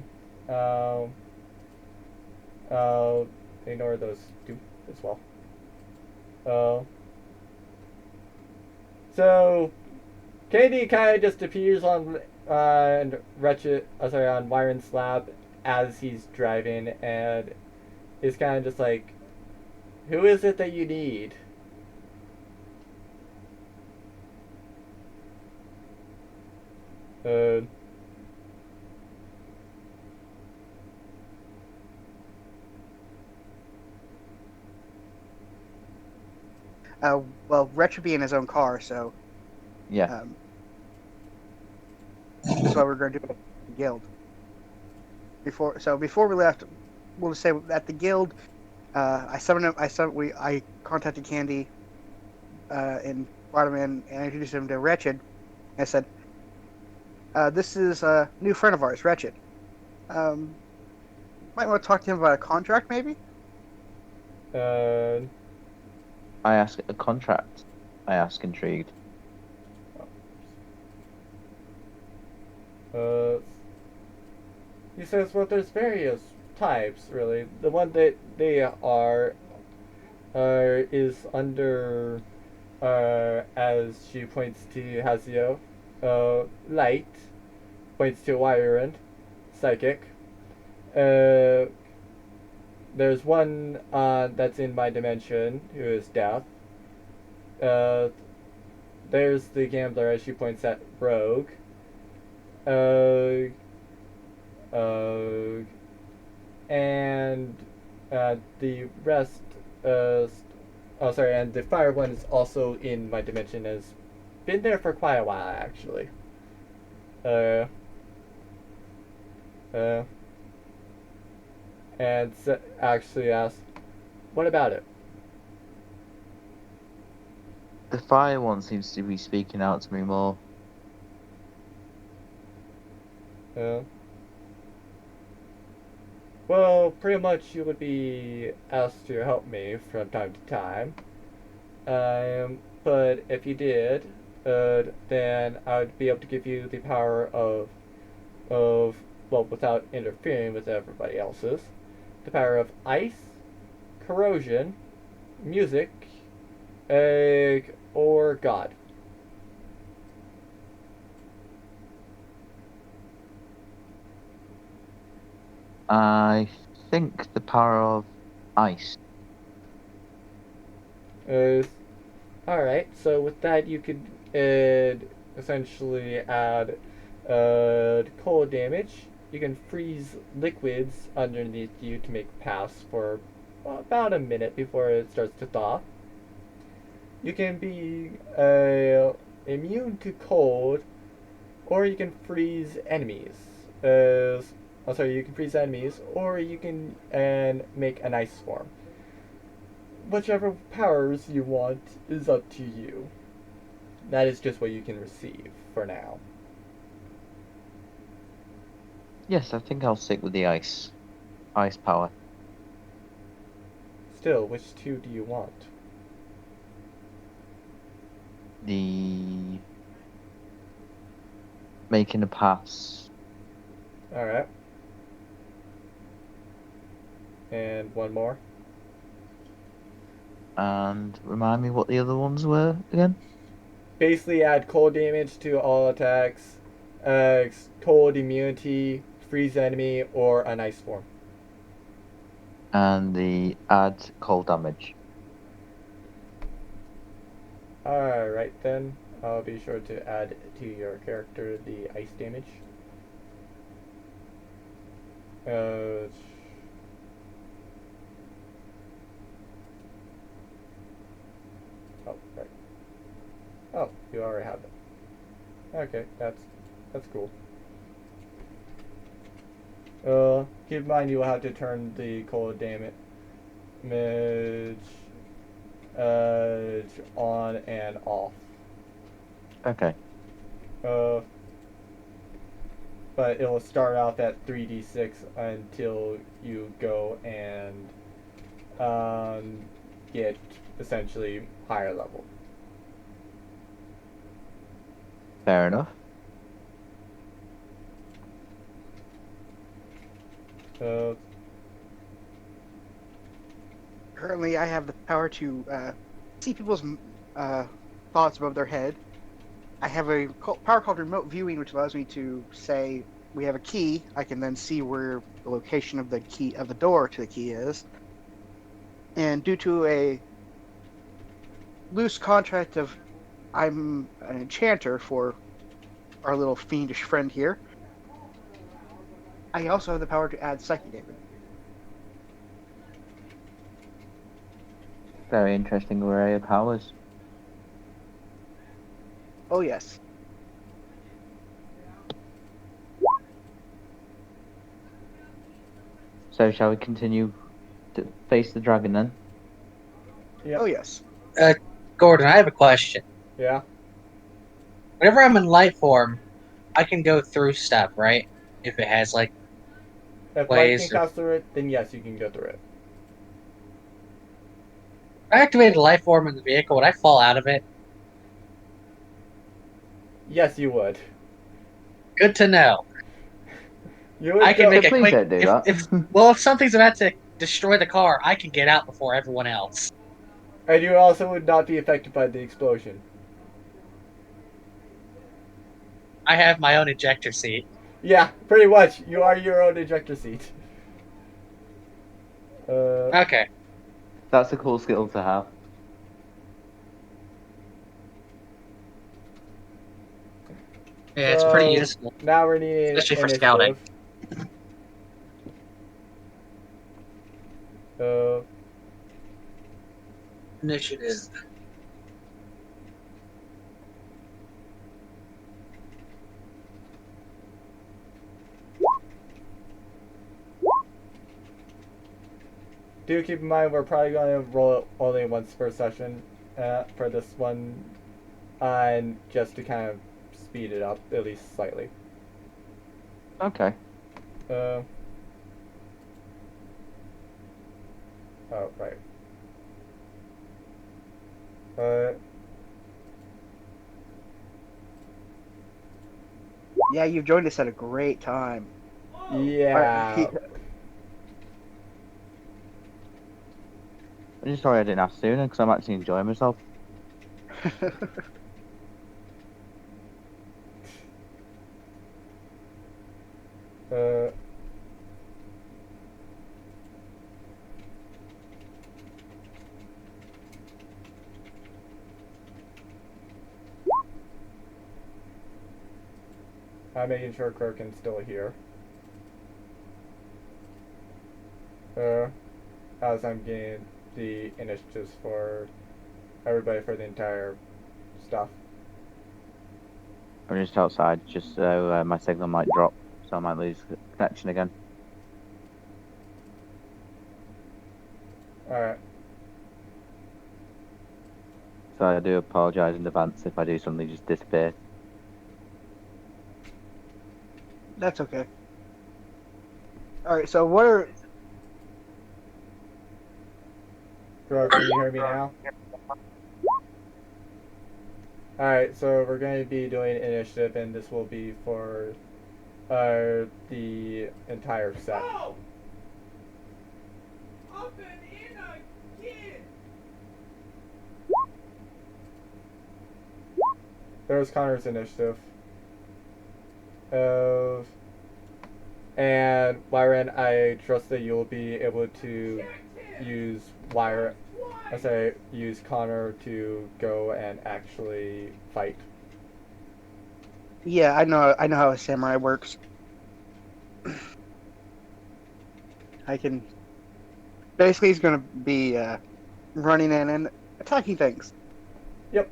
Ignore those two as well. So, Candy kind of just appears on on Wyron's lap as he's driving, and is kind of just like, "Who is it that you need?" Well, Wretch would be in his own car, so Yeah. that's why we're going to do a guild. Before we left, we'll just say at the guild, I summoned him. I contacted Candy, and brought him in and introduced him to Wretched. I said, "This is a new friend of ours, Wretched. Might want to talk to him about a contract, maybe." I ask a contract. I ask intrigued. He says, well, there's various types, really. The one that they are is under as she points to Hasio. Light points to Wyron, psychic. There's one that's in my dimension who is death. There's the gambler as she points at rogue. And the rest. And the fire one is also in my dimension. Has been there for quite a while actually. And actually asks, "What about it?" The fire one seems to be speaking out to me more. Well, pretty much you would be asked to help me from time to time. But if you did, then I would be able to give you the power well, without interfering with everybody else's, the power of ice, corrosion, music, or God. I think the power of ice. Alright, so with that you could essentially add cold damage. You can freeze liquids underneath you to make pass for about a minute before it starts to thaw. You can be immune to cold, or you can freeze enemies. You can freeze enemies, or you can make an ice form. Whichever powers you want is up to you. That is just what you can receive for now. Yes, I think I'll stick with the ice power. Still, which two do you want? The making a pass. Alright. And one more. And remind me what the other ones were again? Basically add cold damage to all attacks, cold immunity, freeze enemy, or an ice form. And the add cold damage. Alright then, I'll be sure to add to your character the ice damage. Oh, right. Oh, you already have it. Okay, that's cool. Keep in mind you will have to turn the cold damage on and off. Okay. But it will start off at 3d6 until you go and get essentially higher level. Fair enough. Currently, I have the power to see people's thoughts above their head. I have a power called remote viewing, which allows me to say we have a key. I can then see where the location of the key of the door to the key is. And due to a loose contract of I'm an enchanter for our little fiendish friend here, I also have the power to add psychic damage. Very interesting array of powers. Oh yes. So shall we continue to face the dragon then? Yep. Oh yes. Gordon, I have a question. Yeah. Whenever I'm in light form, I can go through stuff, right? If it has like If ways lightning goes through it, then yes, you can go through it. if I activated life form in the vehicle, would I fall out of it? Yes, you would. Good to know. You would I can go- make a Please quick. don't do that. If something's about to destroy the car, I can get out before everyone else. And you also would not be affected by the explosion. I have my own ejector seat. Yeah, pretty much. You are your own ejector seat. Okay. That's a cool skill to have. Yeah, it's pretty so useful. Now we're needing Especially for initiative. scouting. Uh, Initiative. do keep in mind we're probably going to roll it only once per session for this one, and just to kind of speed it up at least slightly. Okay. Oh, right. Yeah, you've joined us at a great time. Yeah. I'm just sorry I didn't ask sooner because I'm actually enjoying myself. Uh, I'm making sure Kirkin's still here. As I'm getting the initiatives for everybody for the entire stuff. I'm just outside, just so my signal might drop, so I might lose connection again. Alright. So I do apologise in advance if I do suddenly just disappear. That's okay. Alright, so what are... Bro, can you hear me now? Alright, so we're going to be doing initiative, and this will be for the entire set. There's Connor's initiative. And Wyron, I trust that you'll be able to use use Connor to go and actually fight. Yeah, I know how a samurai works. I can... Basically, he's going to be running in and attacking things. Yep.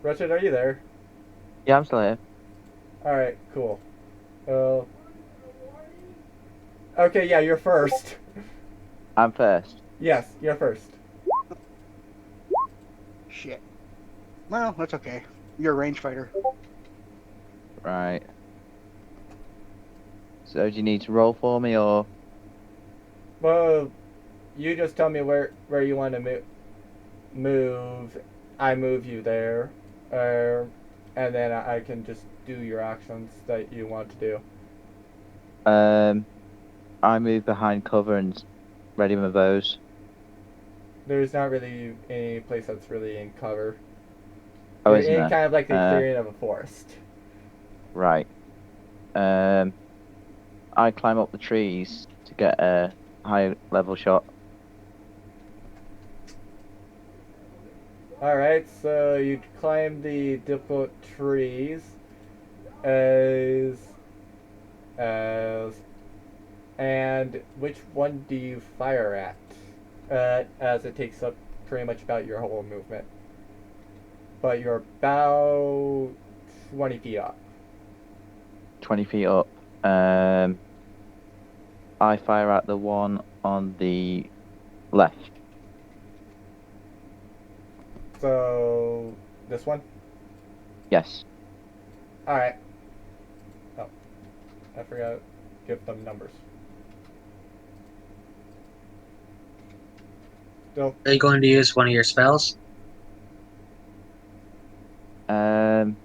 Richard, are you there? Yeah, I'm still here. Alright, cool. Okay, yeah, you're first. I'm first. Yes, you're first. Shit. Well, that's okay. You're a range fighter. Right. So do you need to roll for me, or...? Well, you just tell me where you want to move. I move you there. And then I can just do your actions that you want to do. I move behind cover and ready my bows. There's not really any place that's really in cover. Oh, You're isn't in there? kind of like the clearing of a forest. Right. I climb up the trees to get a high level shot. Alright, so you climb the difficult trees as and which one do you fire at? As it takes up pretty much about your whole movement. But you're about 20 feet up. 20 feet up. I fire at the one on the left. So, this one? Yes. Alright. Oh, I forgot to give them numbers. Still, Are you going to use one of your spells? I'm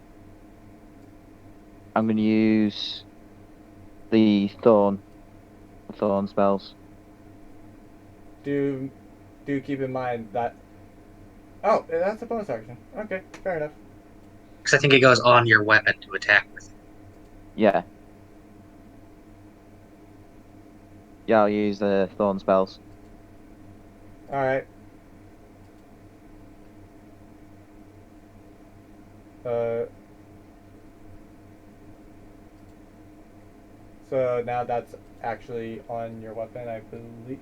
going to use the thorn spells. Do keep in mind that. Oh, that's a bonus action. Okay, fair enough. Because I think it goes on your weapon to attack with. Yeah. Yeah, I'll use the thorn spells. All right. So now that's actually on your weapon, I believe.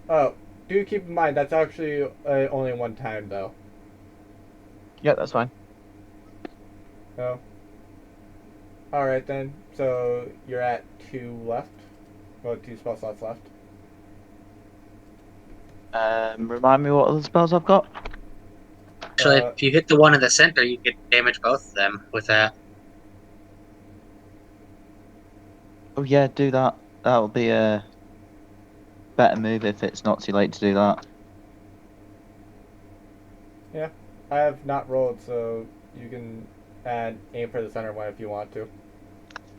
Oh, do keep in mind that's actually only one time though. Yeah, that's fine. Oh. All right then. So you're at 2 left. Well, 2 spell slots left. Remind me what other spells I've got? Actually, Uh, if you hit the one in the center, you could damage both of them with that. Oh yeah, do that. That'll be a better move if it's not too late to do that. Yeah, I have not rolled, so you can aim for the center one if you want to.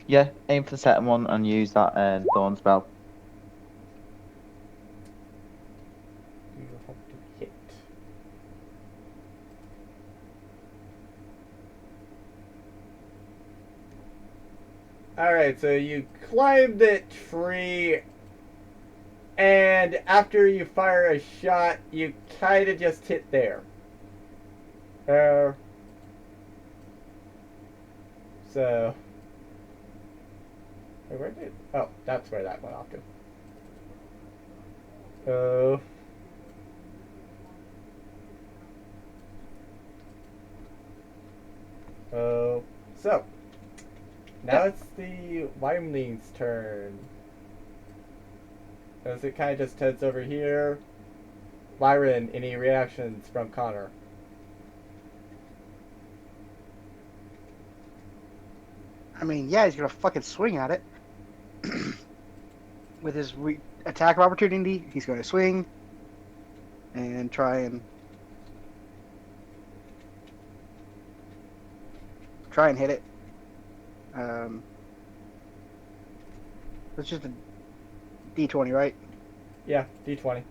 Yeah, aim for the second one and use that thorn spell. You have to hit. Alright, so you climb the tree, and after you fire a shot, you kind of just hit there. So. Wait, where did. Oh, that's where that went off to. So. Now it's the Wymling's turn. As it kind of just heads over here. Lyran, any reactions from Connor? I mean, yeah, he's gonna fucking swing at it. With his attack of opportunity, he's going to swing and try and hit it. It's just a D20, right? Yeah, D20.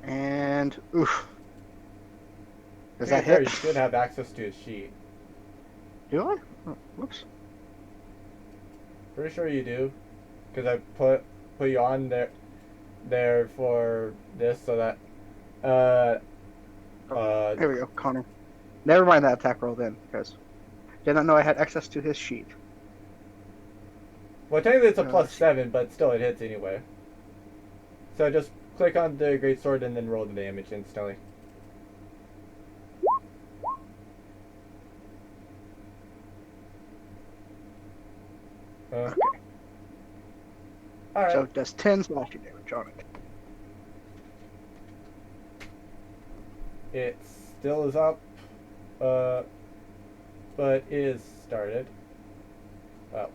And oof. Does Yeah, that there, hit? you should have access to his sheet. Do I? Oh, whoops. Pretty sure you do, because I put you on there for this so that There we go, Connor. Never mind that attack roll then, because did not know I had access to his sheet. well, technically it's a let's see. +7, but still it hits anyway. So just click on the great sword and then roll the damage instantly. Okay. All right. So it does 10 slashing damage on it. It still is up, but is started. Oh.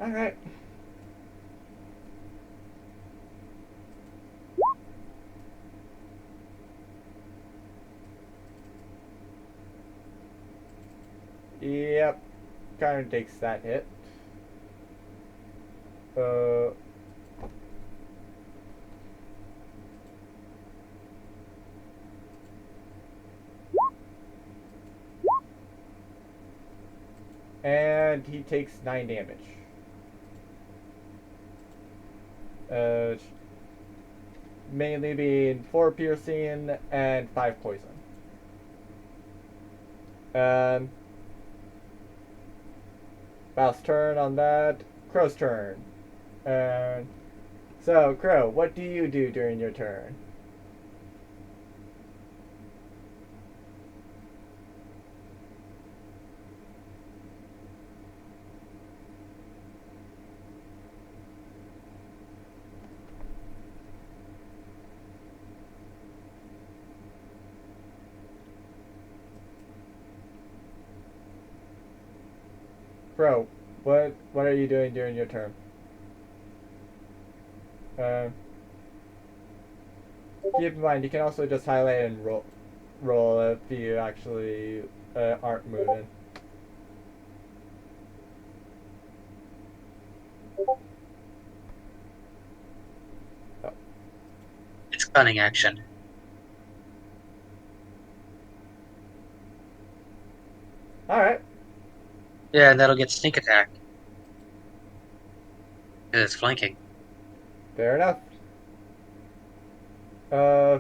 Alright. Yep. Connor takes that hit. And he takes 9 damage. Mainly being 4 piercing and 5 poison. Mouse turn on that. Crow's turn. So, Crow, what do you do during your turn? Crow, what are you doing during your turn? keep in mind you can also just highlight and roll if you actually aren't moving. It's cunning action. All right. Yeah, and that'll get sneak attack. Because it's flanking. Fair enough. Uh,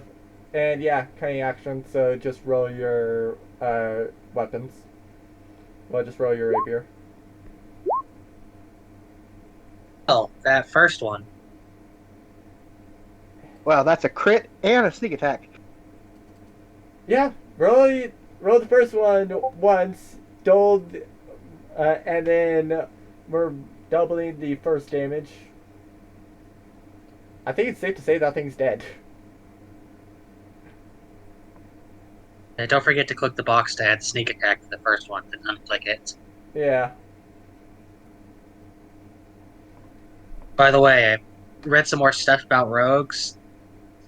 and yeah, cunning action. So just roll your weapons. Well, just roll your rapier. Oh, that first one. Wow, that's a crit and a sneak attack. Yeah, roll the first one once, and then we're doubling the first damage. I think it's safe to say that thing's dead. And don't forget to click the box to add sneak attack to the first one, then unclick it. Yeah. By the way, I read some more stuff about rogues.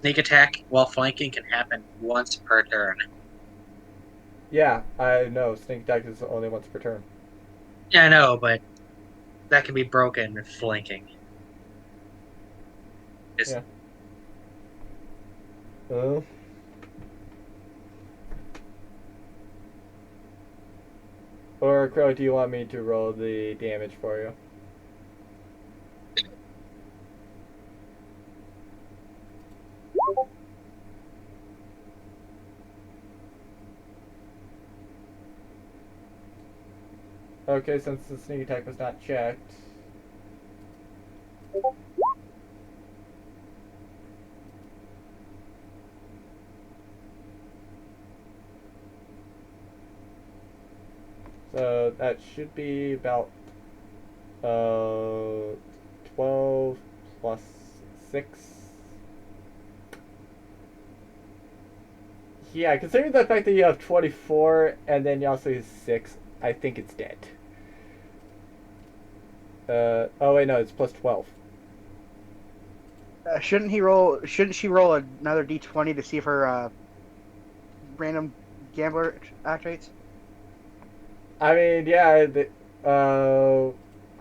Sneak attack while flanking can happen once per turn. Yeah, I know. Sneak attack is only once per turn. Yeah, I know, but that can be broken with flanking. Yeah. Oh. Or Crow, do you want me to roll the damage for you? Okay, since the sneak attack was not checked. So that should be about 12 plus 6. Yeah, considering the fact that you have 24 and then you also use 6, I think it's dead. Oh wait, no, it's plus 12. Shouldn't she roll another d20 to see if her random gambler activates? I mean, yeah, Crow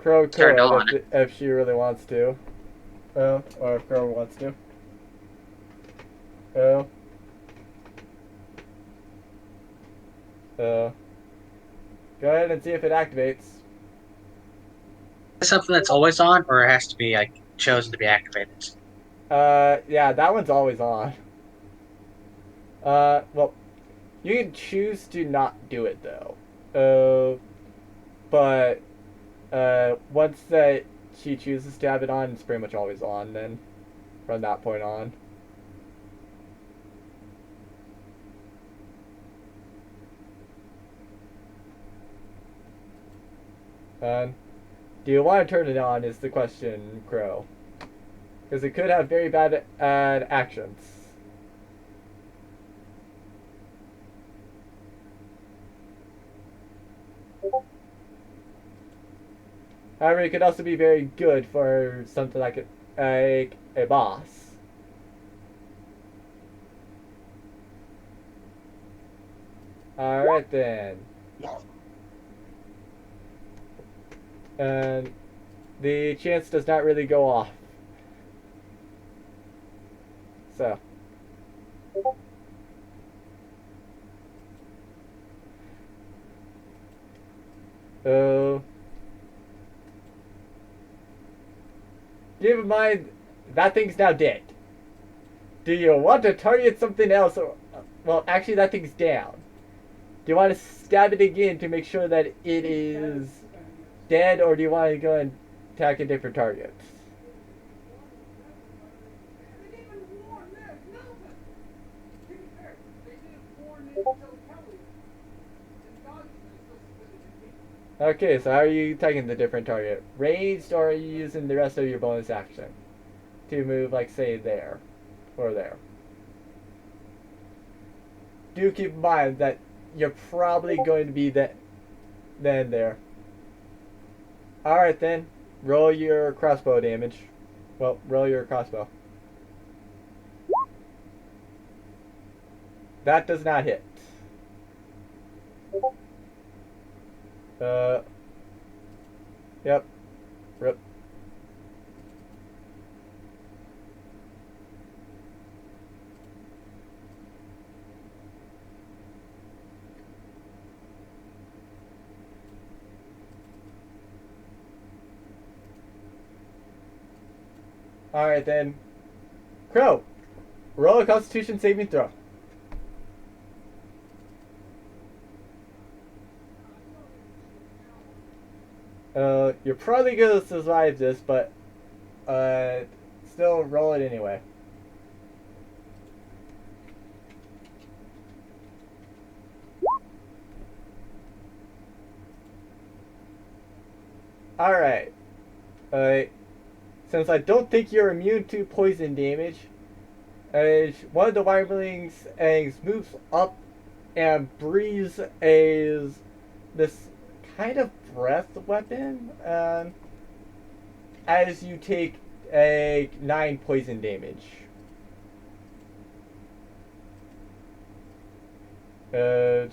Turned could on. if she really wants to. Oh, or if Crow wants to. Oh. Go ahead and see if it activates. Is it something that's always on, or it has to be like chosen to be activated? Yeah, that one's always on. Well, you can choose to not do it though. But once that she chooses to have it on, it's pretty much always on then, from that point on. Do you want to turn it on is the question, Crow. Because it could have very bad actions. However, it could also be very good for something like a boss. Alright then. And the chance does not really go off. So. Oh. Keep in mind, that thing's now dead. Do you want to target something else? Or, well, actually, that thing's down. Do you want to stab it again to make sure that it is dead, or do you want to go and attack a different target? Okay, so how are you attacking the different target? Ranged, or are you using the rest of your bonus action to move, like, say, there or there? Do keep in mind that you're probably going to be then there. Alright then, roll your crossbow damage. Well, roll your crossbow. That does not hit. Yep. Rip. Alright then. Crow, roll a Constitution saving throw. You're probably gonna survive this, but still roll it anyway. Alright. Since I don't think you're immune to poison damage, one of the wyrmlings moves up and breathes this kind of breath weapon as you take a 9 poison damage. Does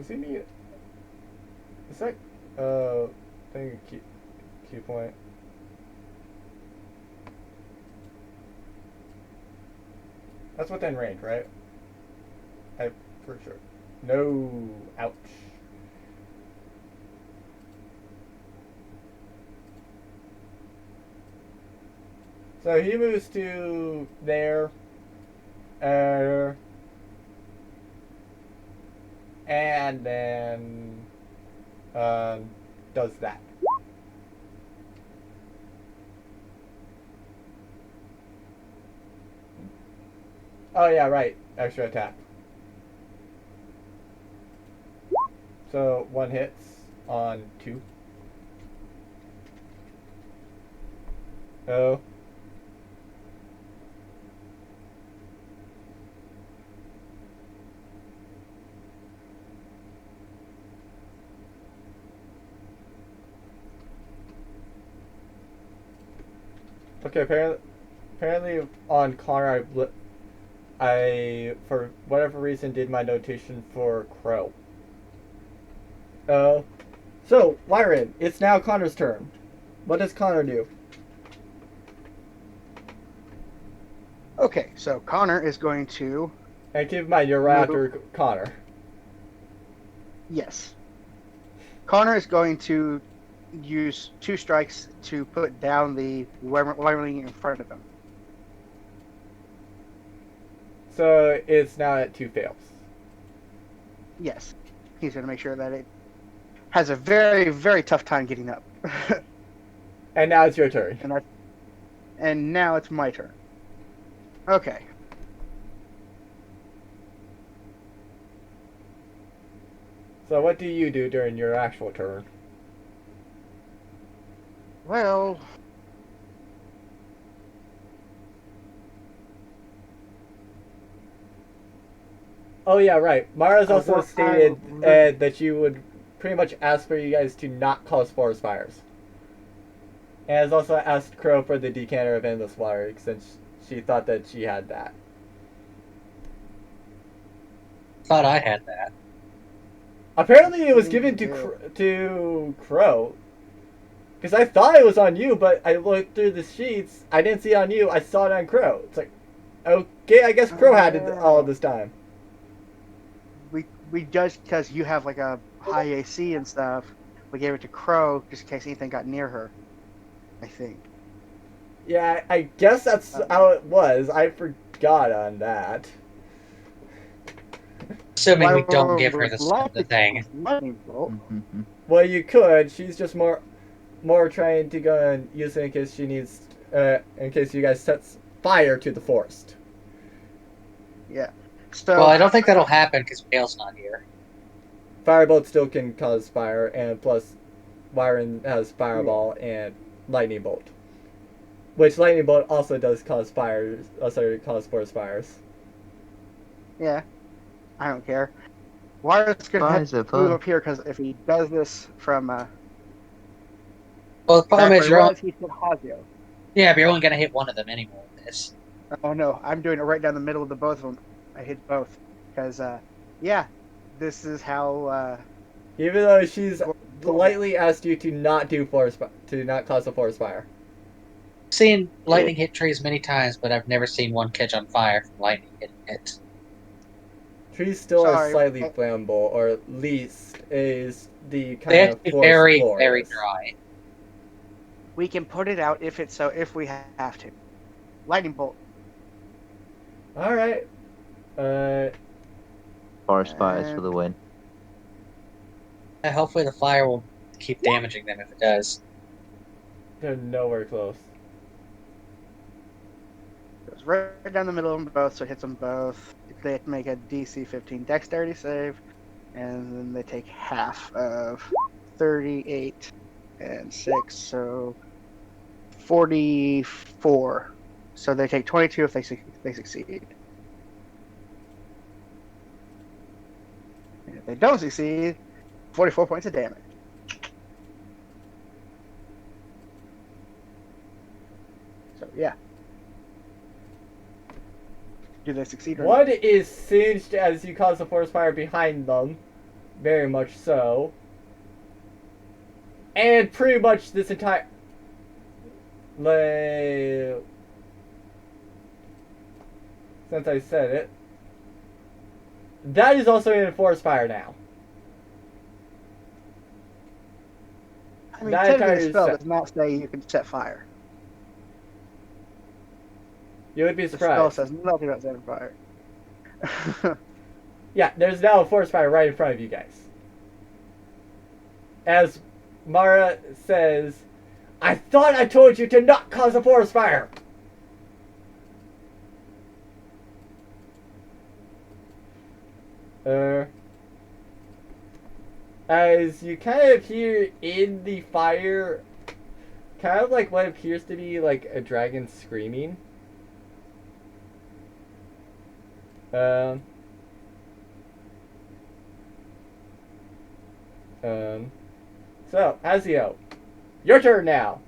he need? Is that thing key point? That's within range, right? I'm pretty sure. No, ouch. So he moves to there. And then does that. Oh yeah, right. Extra attack. So 1 hits on 2. Oh. Okay, apparently on Connor I for whatever reason did my notation for Crow. So Wyron, it's now Connor's turn. What does Connor do? Okay, so Connor is going to... And keep in mind, you're right after Connor. Yes. Connor is going to use 2 strikes to put down the wyrmling in front of him. So it's now at 2 fails. Yes. He's going to make sure that it has a very, very tough time getting up. And now it's your turn. And now it's my turn. Okay. So what do you do during your actual turn? Well... Oh yeah, right. Mara's also stated that you would pretty much ask for you guys to not cause forest fires. And has also asked Crow for the decanter of endless water since she thought that she had that. Thought I had that. Apparently it was given to Crow. Because I thought it was on you, but I looked through the sheets. I didn't see it on you. I saw it on Crow. It's like, okay, I guess Crow had it all this time. We judged because you have like a high AC and stuff. We gave it to Crow just in case anything got near her. I think. Yeah, I guess that's how it was. I forgot on that. Assuming we don't give her the thing. Well, you could. She's just more trying to go and use it in case she needs, in case you guys set fire to the forest. Yeah. So, Well, I don't think that'll happen because Bale's not here. Firebolt still can cause fire, and plus, Wyron has Fireball and Lightning Bolt. Which Lightning Bolt also does cause fires, also cause forest fires. Yeah. I don't care. Wyatt's gonna have Fires are to move fun. up here because if he does this from Well, the problem back is where he was, he said Hazio. yeah, but you're only gonna hit one of them anymore with this. Oh no, I'm doing it right down the middle of the both of them. I hit both because yeah, this is how Even though she's Go- politely asked you to not do to not cause a forest fire. I've seen lightning hit trees many times, but I've never seen one catch on fire from lightning hitting it. Trees still are Sorry, slightly but- flammable, or at least is the They kind have of to be forest very, floor very is. dry. we can put it out if we have to. Lightning bolt. All right. Forest fires for the win. Hopefully the fire will keep damaging them if it does. They're nowhere close. Goes right down the middle of them both, so it hits them both. They have to make a DC 15 dexterity save, and then they take half of 38 and 6, so 44. So they take 22 if they succeed. And if they don't succeed, 44 points of damage. So yeah. Do they succeed or not? One is singed as you cause a forest fire behind them, very much so. And pretty much this entire, like, since I said it, that is also in a forest fire now. I mean, that technically entire the spell set- does not say you can set fire. You would be The spell surprised. says nothing about setting fire. Yeah, there's now a forest fire right in front of you guys. As Mara says, I thought I told you to not cause a forest fire! As you kind of hear in the fire, kind of like what appears to be like a dragon screaming. So, Azio, your turn now.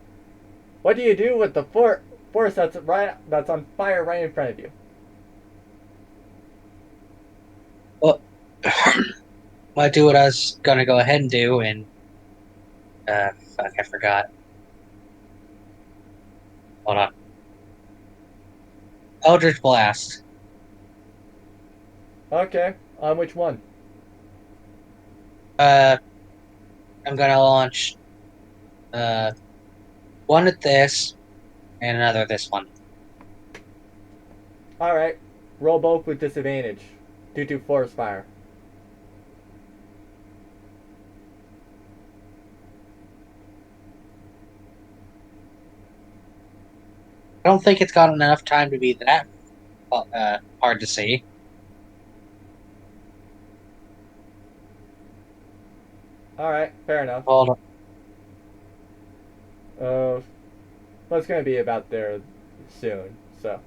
What do you do with the forest that's on fire right in front of you? I do what I was gonna go ahead and do, and fuck, I forgot. Hold on. Eldritch Blast. Okay, which one? I'm gonna launch one at this and another at this one. Alright, roll both with disadvantage due to forest fire. I don't think it's got enough time to be that hard to see. Alright, fair enough. Hold on. Well, it's gonna be about there soon, so.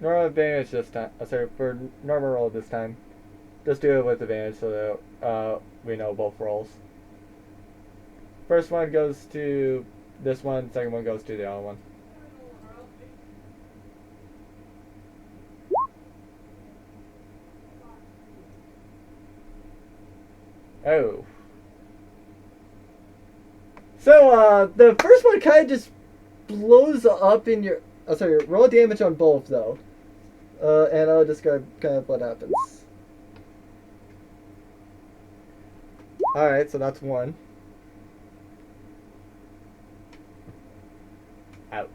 Normal advantage this time. Sorry, for normal roll this time. Just do it with advantage so that we know both rolls. First one goes to this one, second one goes to the other one. Oh. So, the first one kind of just blows up in your... Oh, sorry, roll damage on both, though. And I'll describe kind of what happens. Alright, so that's one. Ouch.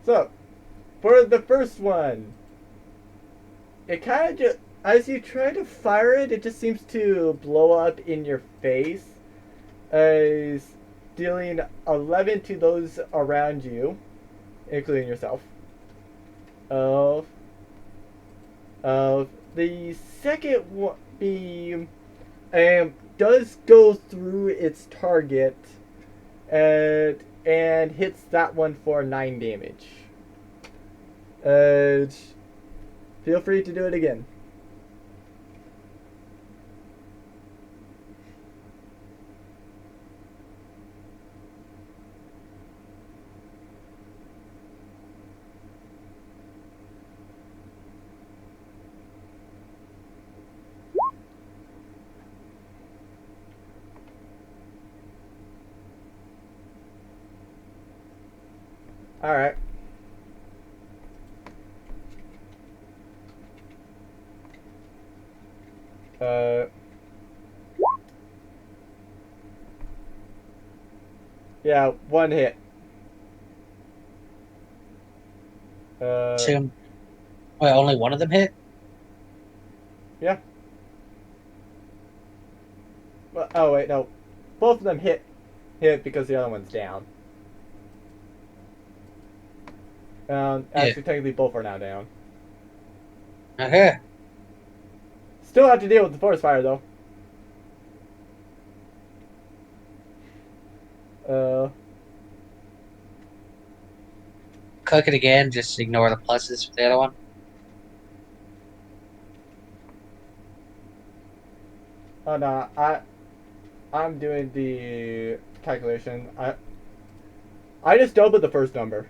So, for the first one, it kind of just, as you try to fire it, it just seems to blow up in your face, dealing 11 to those around you, including yourself. The second beam does go through its target and hits that one for 9 damage. feel free to do it again. Alright. Yeah, one hit. Assume. Wait, only one of them hit? Yeah. Well, oh wait, no. Both of them hit because the other one's down. Actually, technically both are now down. Okay. Still have to deal with the forest fire though. Click it again, just ignore the pluses for the other one. Oh no, I'm doing the calculation. I just doubled the first number,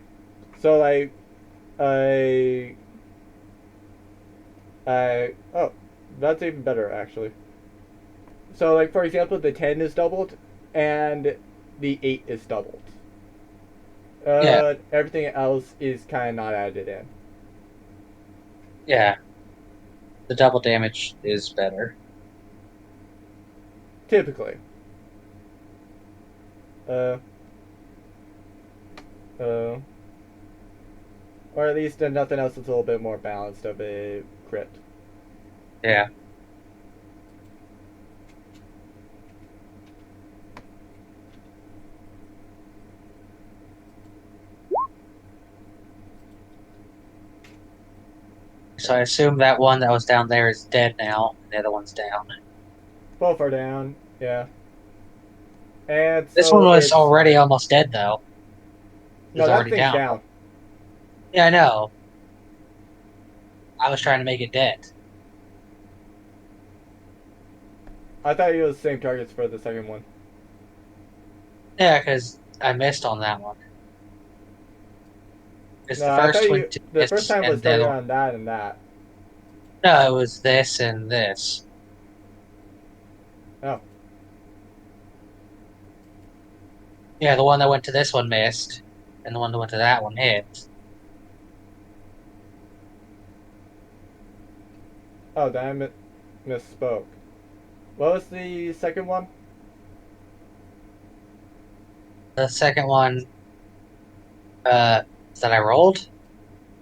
so like, oh, that's even better actually. So like for example, the 10 is doubled, and the 8 is doubled. Yeah. Everything else is kind of not added in. Yeah. The double damage is better. Typically. Or at least nothing else is a little bit more balanced of a crit. Yeah. So I assume that one that was down there is dead now, and the other one's down. Both are down, yeah. And This so one was it's, already almost dead, though. It no, was that already thing's down. down. Yeah, I know. I was trying to make it dead. I thought you was the same targets for the second one. Yeah, because I missed on that one. Because No, the I thought first one you. The first time was and the other targeted one. on that and that. No, it was this and this. Oh, Yeah, the one that went to this one missed, and the one that went to that one hit. oh, then I misspoke. What was the second one? The second one, that I rolled.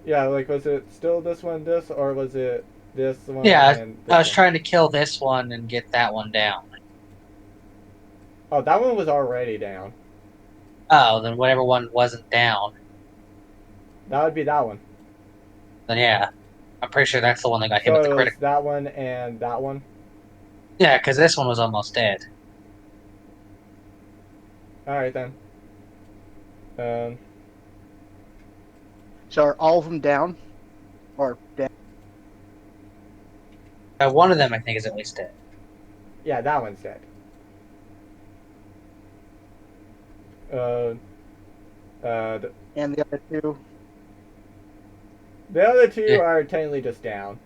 Yeah, like was it still this one, this, or was it this one Yeah, and this I was one? trying to kill this one and get that one down. Oh, that one was already down. Oh, then whatever one wasn't down, That would be that one. then yeah. I'm pretty sure that's the one that got hit So with it the was critical. that one and that one. Yeah, because this one was almost dead. All right then. So are all of them down? Or dead? One of them, I think, is at least dead. Yeah, that one's dead. And the other two? The other two Yeah. are technically just down.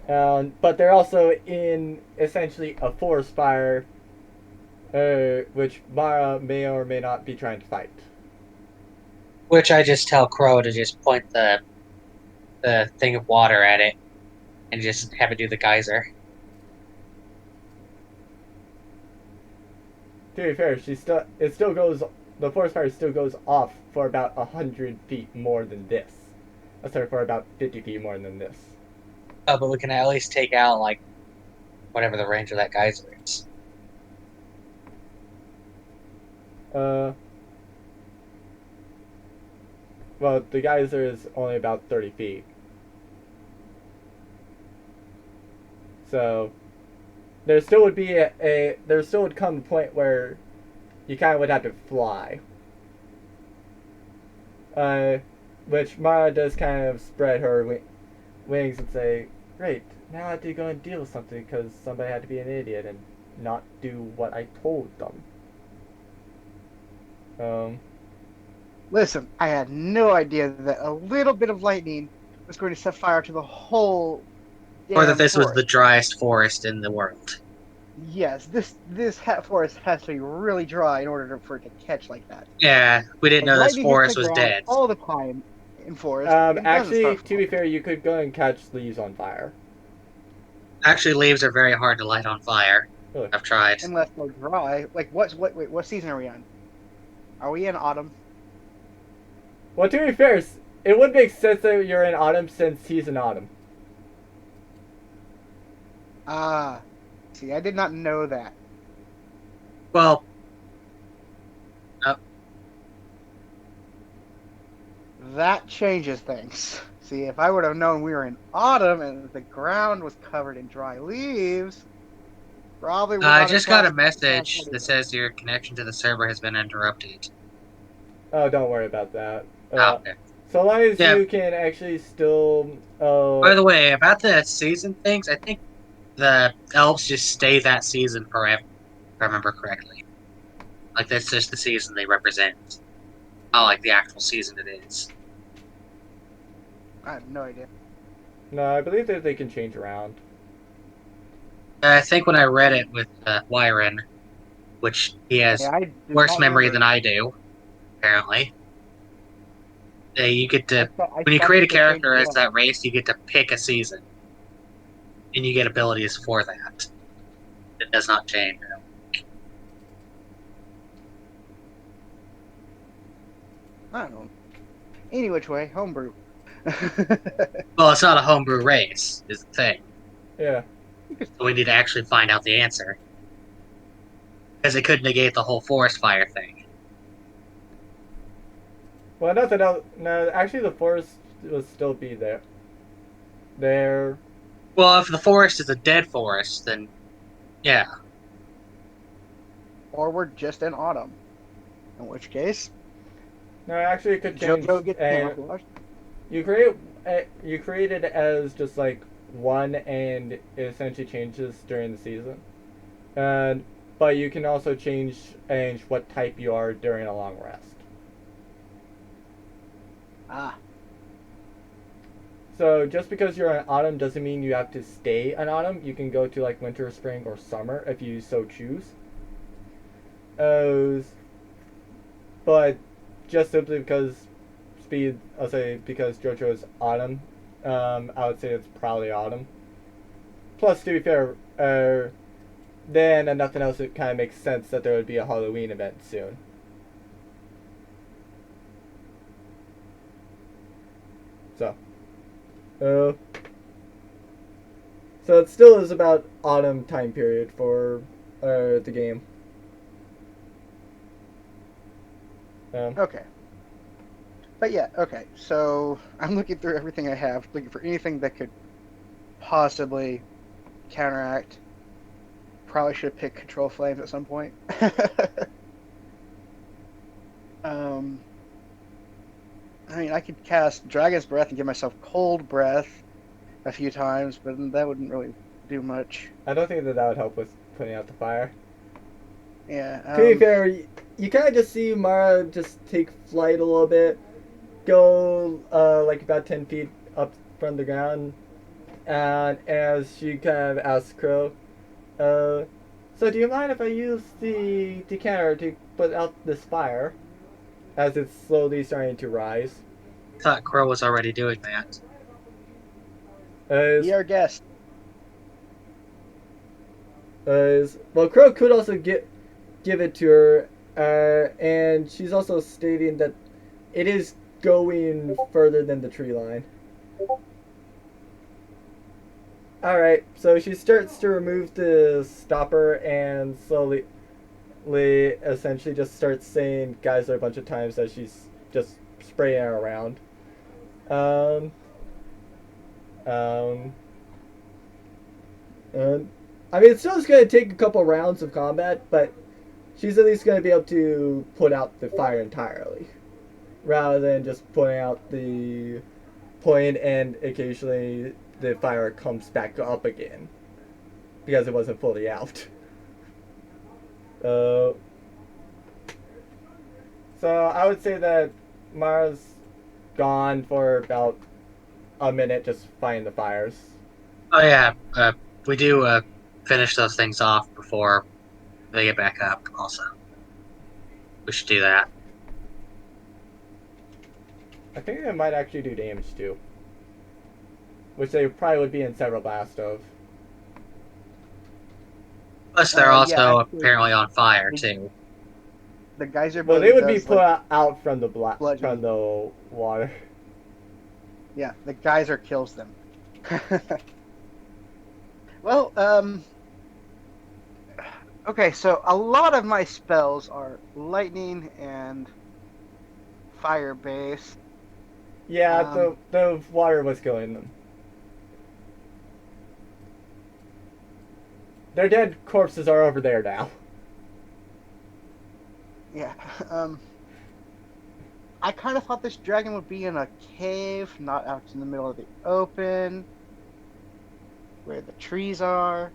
But they're also in essentially a forest fire, which Mara may or may not be trying to fight. Which I just tell Crow to just point the thing of water at it, and just have it do the geyser. To be fair, the forest fire still goes off for about 100 feet more than this. Sorry, for about 50 feet more than this. Oh, but we can at least take out, like, whatever the range of that geyser is. Well, the geyser is only about 30 feet. So, there still would be there still would come a point where you kind of would have to fly. which Mara does kind of spread her wings and say, "Great, now I have to go and deal with something because somebody had to be an idiot and not do what I told them." Listen, I had no idea that a little bit of lightning was going to set fire to the whole Or that damn this was forest. the driest forest in the world. Yes, this forest has to be really dry in order for it to catch like that. Yeah, we didn't know this Lightning hits forest the was ground dead. all the time in forest. and it doesn't Actually, start to be fair, you could go and catch leaves on fire. Actually, leaves are very hard to light on fire. Really? I've tried. unless they're dry. Like what season are we on? Are we in autumn? Well, to be fair, it would make sense that you're in autumn since he's in autumn. Ah, see, I did not know that. Well, That changes things. See, if I would have known we were in autumn and the ground was covered in dry leaves, probably would I not just have got a crossed message that. that says your connection to the server has been interrupted. Oh, don't worry about that. Oh, okay. So long as Yeah. you can actually still. By the way, about the season things, I think the elves just stay that season forever, if I remember correctly. Like, that's just the season they represent. Not like the actual season it is. I have no idea. No, I believe that they can change around. I think when I read it with Wyron, which he has Yeah, I do worse not memory remember. than I do, apparently. You get to, I when you thought create a they changed character it as up. that race, you get to pick a season. And you get abilities for that. It does not change. I don't know. Any which way, homebrew. Well, it's not a homebrew race, is the thing. Yeah. So we need to actually find out the answer. Because it could negate the whole forest fire thing. Well, nothing else. No, actually, the forest will still be there. There. Well, if the forest is a dead forest, then yeah. Or we're just in autumn. In which case, No, actually, it could change. JoJo gets And camouflaged. you create it as just like one, and it essentially changes during the season. And but you can also change what type you are during a long rest. Ah, So just because you're in autumn doesn't mean you have to stay in autumn. You can go to like winter, spring, or summer if you so choose. But just simply because I'll say because JoJo is autumn, I would say it's probably autumn. Plus, to be fair, then and nothing else, it kind of makes sense that there would be a Halloween event soon. So, so it still is about autumn time period for the game. okay. But yeah, okay. So I'm looking through everything I have, looking for anything that could possibly counteract. Probably should have picked Control Flames at some point. I mean, I could cast Dragon's Breath and give myself Cold Breath a few times, but that wouldn't really do much. I don't think that would help with putting out the fire. Yeah. To be fair, you kind of just see Mara just take flight a little bit, go like about 10 feet up from the ground, and as she kind of asks Crow, so do you mind if I use the decanter to put out this fire, as it's slowly starting to rise? I thought Crow was already doing that. Be our guest. Well, Crow could also give it to her, and she's also stating that it is going further than the tree line. Alright, so she starts to remove the stopper and slowly, essentially just starts saying Geyser a bunch of times as she's just spraying it around. I mean, it's still just going to take a couple rounds of combat, but she's at least going to be able to put out the fire entirely. rather than just putting out the point and occasionally the fire comes back up again because it wasn't fully out. So I would say that Mara's gone for about a minute just fighting the fires. Oh yeah, we do finish those things off before they get back up. Also, we should do that. I think they might actually do damage too, which they probably would be in several blasts of. Plus, they're Yeah, also actually, apparently on fire the- too. The geyser Well, blade they would be does, put like, out from the bludgeon. from the water. yeah, the geyser kills them. Well, okay, so a lot of my spells are lightning and fire based. Yeah, the water was killing them. Their dead corpses are over there now. Yeah. I kind of thought this dragon would be in a cave, not out in the middle of the open, where the trees are.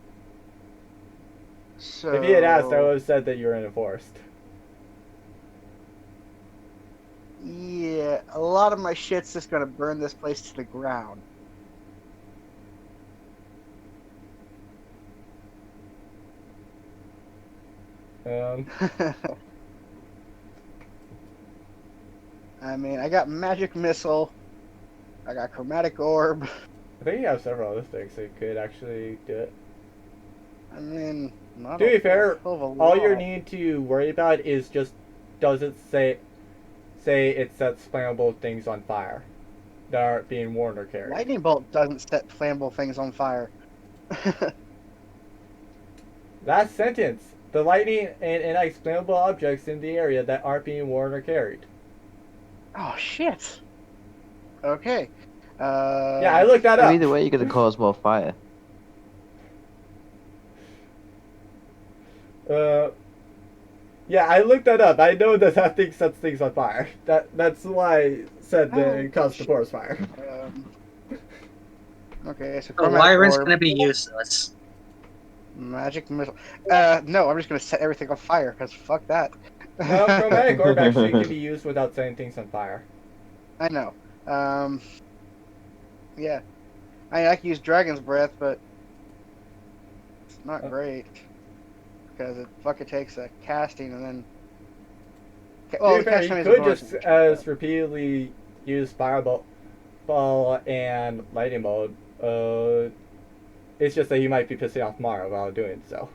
So If you had asked, I would have said that you were in a forest. yeah, a lot of my shit's just gonna burn this place to the ground. I mean, I got magic missile. I got chromatic orb. I think you have several other things that could actually do it. I mean, not To be a fair, hell of a all you lot. need to worry about is just does it say it sets flammable things on fire that aren't being worn or carried. Lightning bolt doesn't set flammable things on fire. Last sentence. The lightning and inexplicable objects in the area that aren't being worn or carried. Oh shit. Okay. Yeah, I looked that So up. either way, you're gonna cause more fire. Yeah, I looked that up. I know that thing sets things on fire. That's why I said that Oh, it caused the shit. forest fire. Okay, so The chromatic Wyvern's orb, gonna be useless. magic missile. No, I'm just gonna set everything on fire because fuck that. No, chromatic orb actually can be used without setting things on fire. I know. Yeah. I can use dragon's breath, but it's not great because it fucking takes a casting and then. To be the fair, cast time you is a could bonus just action, as but- repeatedly use fireball and lightning bolt. It's just that you might be pissing off Mara while doing so.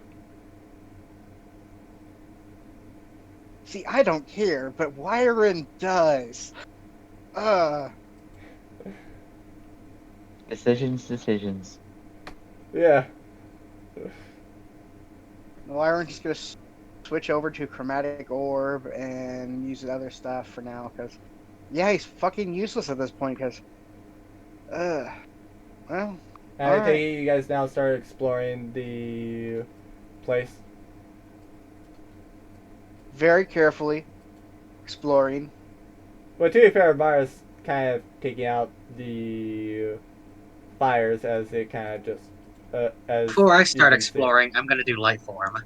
See, I don't care, but Wyron does. Decisions. Yeah. Wyron's just gonna switch over to chromatic orb and use other stuff for now because, yeah, he's fucking useless at this point because, well, And I Alright. think you guys now start exploring the place. very carefully exploring. But to be fair, Mara's kind of taking out the fires as it kind of just as Before I you start can see. exploring, I'm gonna do light form.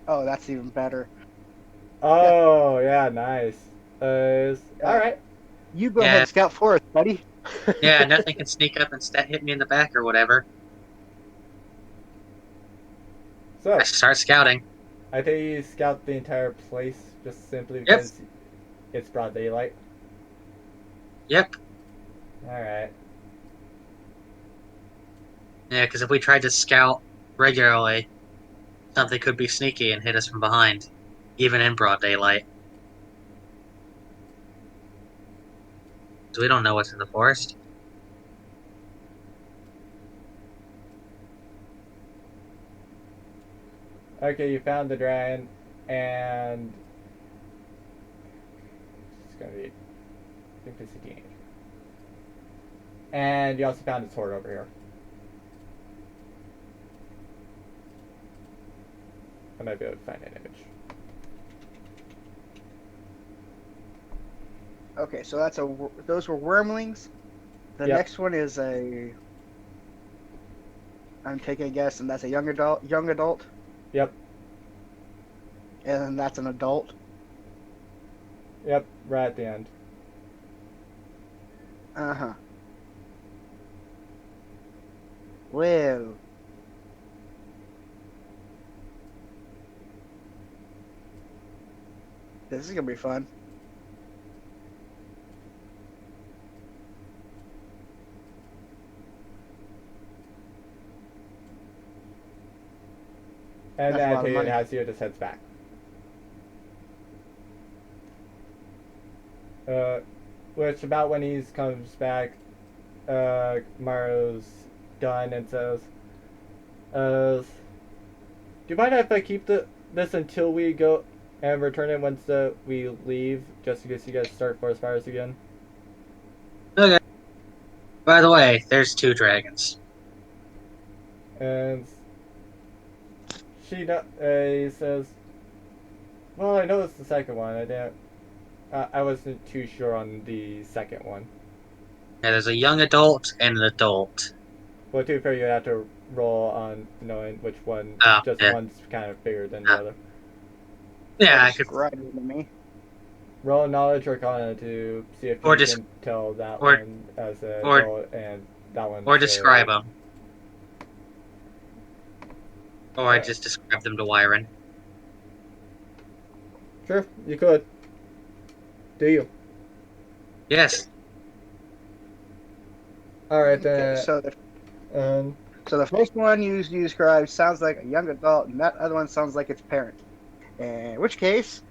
Oh, that's even better. Oh yeah, nice. All right. You go Yeah. ahead and scout for us, buddy. Yeah, nothing can sneak up and hit me in the back or whatever. So I start scouting. I think you scout the entire place just simply Yep. because it's broad daylight. Yep. All right. Yeah, because if we tried to scout regularly, something could be sneaky and hit us from behind, even in broad daylight. So we don't know what's in the forest. Okay, you found the dragon, and it's gonna be simplicity. And you also found its sword over here. I might be able to find an image. Okay, so those were wormlings. The Yep. next one is a. I'm taking a guess, and that's a young adult. Young adult, Yep. and then that's an adult. Yep. Right at the end. Uh huh. Well. This is gonna be fun. And That's a then lot of Antaeus money. Hasio just heads back. Which about when he comes back, Mario's done and says, "Do you mind if I keep this until we go and return it once we leave, just in case you guys start forest fires again?" Okay. By the way, there's 2 dragons. And he says, "Well, I know it's the second one. I wasn't too sure on the second one. Yeah, there's a young adult and an adult. Well, to be fair, you have to roll on knowing which one. Oh, Just yeah. one's kind of bigger than the other. Yeah, I could. Describe it to me. Roll knowledge Arcana to see if Or you dis- can tell that or- one as a or- adult and that one. Or describe them. Or I Yeah. just describe them to Wyron. Sure, you could. Do you? Yes. All right Okay, then. so the Um, So the first one you described sounds like a young adult, and that other one sounds like its parent. In which case,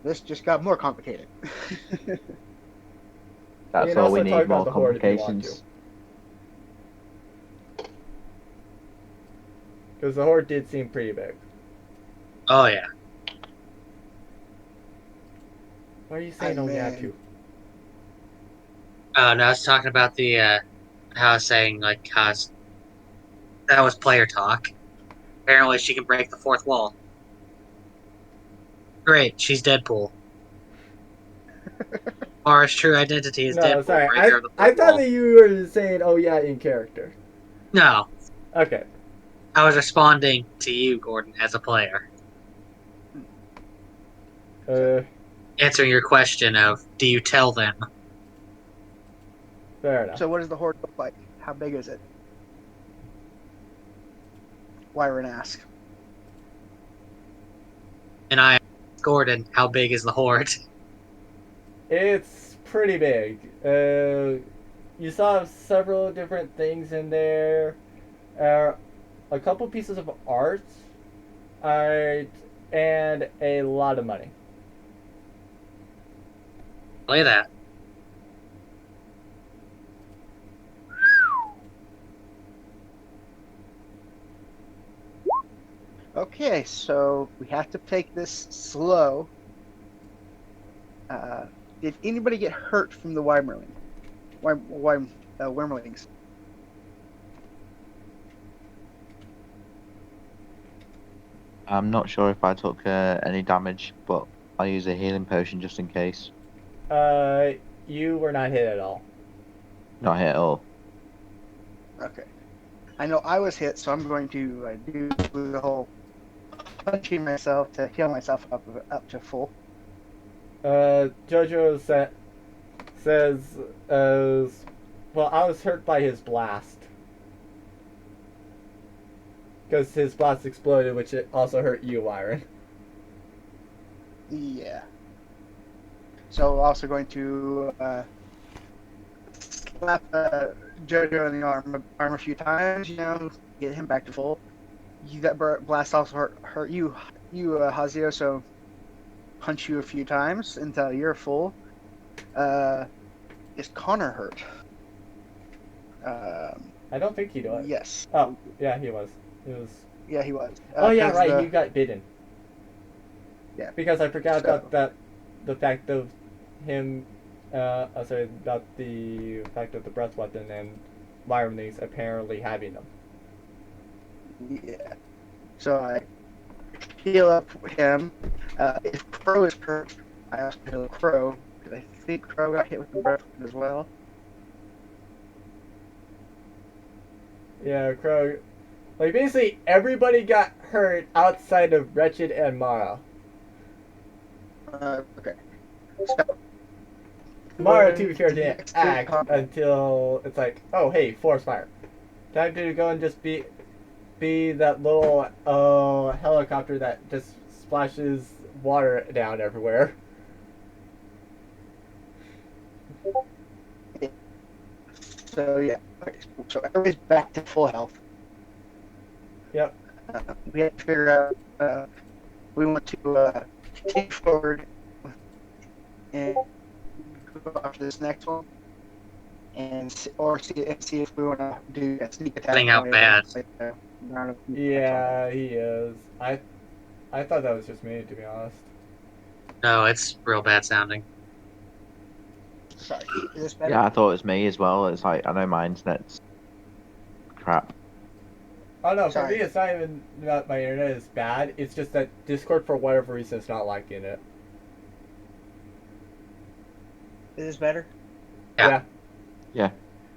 this just got more complicated. That's can all also we talk need, about more the Horde if you want complications. because the horde did seem pretty big. Oh yeah. Why are you saying only man. had two? Oh no, I was talking about the how I was saying like that was player talk. Apparently she can break the 4th wall. Great, she's Deadpool. Mara's true identity is No, Deadpool. sorry. Breaker of the I 4th thought wall. that you were saying, "Oh yeah," in character. No, Okay. I was responding to you, Gordon, as a player, answering your question of do you tell them? Fair enough. So what does the horde look like? How big is it? Wyron asks. And I asked Gordon, how big is the horde? It's pretty big. You saw several different things in there. A couple pieces of art, and a lot of money. Play that. Okay, so we have to take this slow. Did anybody get hurt from the Wymerling? Wormlings? I'm not sure if I took any damage, but I'll use a healing potion just in case. You were not hit at all. Not hit at all. Okay. I know I was hit, so I'm going to do the whole punching myself to heal myself up to full. Jojo says, well, I was hurt by his blast. Because his blast exploded, which it also hurt you, Wyron. Yeah. So also going to slap Jojo in the arm a few times, get him back to full. That blast also hurt you, Hazio, so punch you a few times until you're full. Is Connor hurt? I don't think he did. Yes. Oh, yeah, he was. Yeah, he was. Oh yeah, 'cause right. You got bitten. Yeah. Because I forgot So- about that. The fact of him. Sorry, about the fact of the breath weapon and Wyronlings apparently having them. Yeah. So I heal up him. If Crow is hurt, I also heal Crow because I think Crow got hit with the breath as well. Yeah, Crow. Like, basically, everybody got hurt outside of Wretched and Mara. Okay. So, Mara, to be fair, didn't act until it's like, oh, hey, forest fire. Time to go and just be that little helicopter that just splashes water down everywhere. So yeah, okay, so everybody's back to full health. Yep. We have to figure out. We want to take forward and go after this next one, and see if we want to do a sneak attack. Getting out bad. Round of sneak attacks on Yeah, he is. I thought that was just me, to be honest. No, it's real bad sounding. it. Sorry, is this better? Yeah, I thought it was me as well. It's like I know my internet's crap. Oh no, for Sorry. me it's not even that my internet is bad. It's just that Discord, for whatever reason, is not liking it. Is this better? Yeah. Yeah.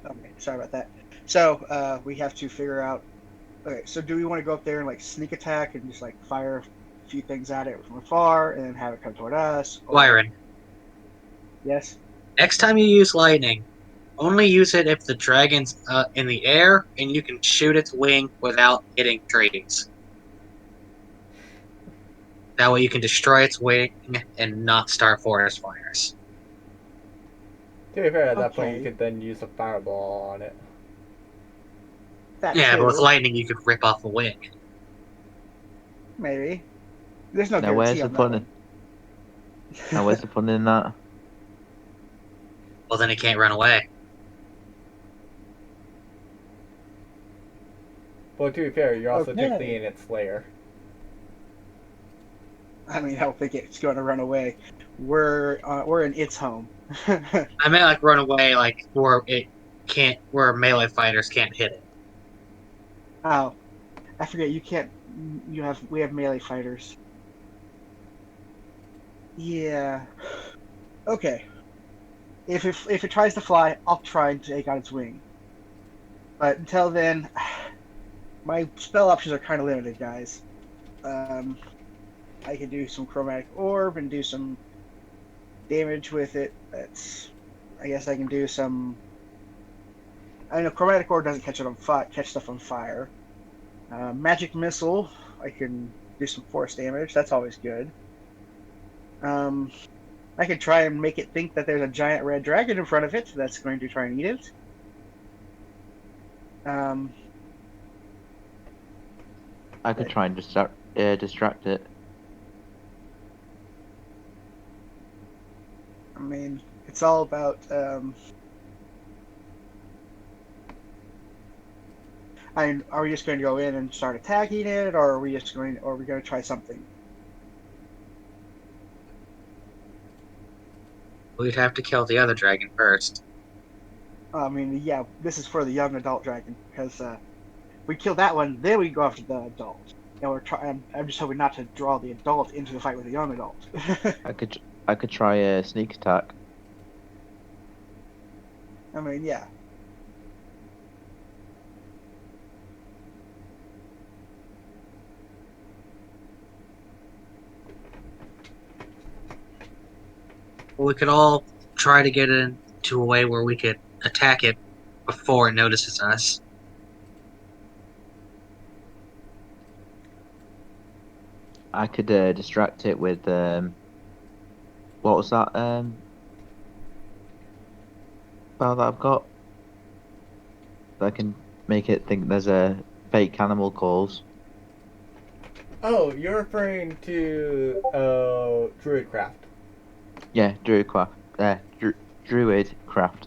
Okay, sorry about that. So we have to figure out. Okay, so do we want to go up there and like sneak attack and just like fire a few things at it from afar and then have it come toward us? Or... Wyron, Yes. next time you use lightning, only use it if the dragon's in the air and you can shoot its wing without hitting trees. That way you can destroy its wing and not start forest fires. To be fair, at that point Okay. you could then use a fireball on it. That Yeah, but with too, lightning you could rip off a wing. maybe. There's no Now where's guarantee the on that fun? one. Now where's the fun in that? Well, then it can't run away. But to be fair, you're also Okay. technically in its lair. I mean, I don't think it's going to run away. We're in its home. I meant like run away, like where melee fighters can't hit it. Oh, I forget. You can't. We have melee fighters. Yeah. Okay. If it tries to fly, I'll try and take out its wing. But until then, my spell options are kind of limited, guys. I can do some chromatic orb and do some damage with it. I guess I can do some. I know chromatic orb doesn't catch stuff on fire. Magic missile, I can do some force damage. That's always good. I could try and make it think that there's a giant red dragon in front of it that's going to try and eat it. I could try and distract it. I mean, it's all about. I mean, are we just going to go in and start attacking it, or are we going to try something? We'd have to kill the other dragon first. I mean, yeah, this is for the young adult dragon because if we kill that one, then we go after the adult. And I'm just hoping not to draw the adult into the fight with the young adult. I could try a sneak attack. I mean, yeah. We could all try to get it into a way where we could attack it before it notices us. I could distract it with what was that spell that I've got? I can make it think there's a fake animal calls. Oh, you're referring to Druidcraft. Yeah, Druidcraft. Druidcraft.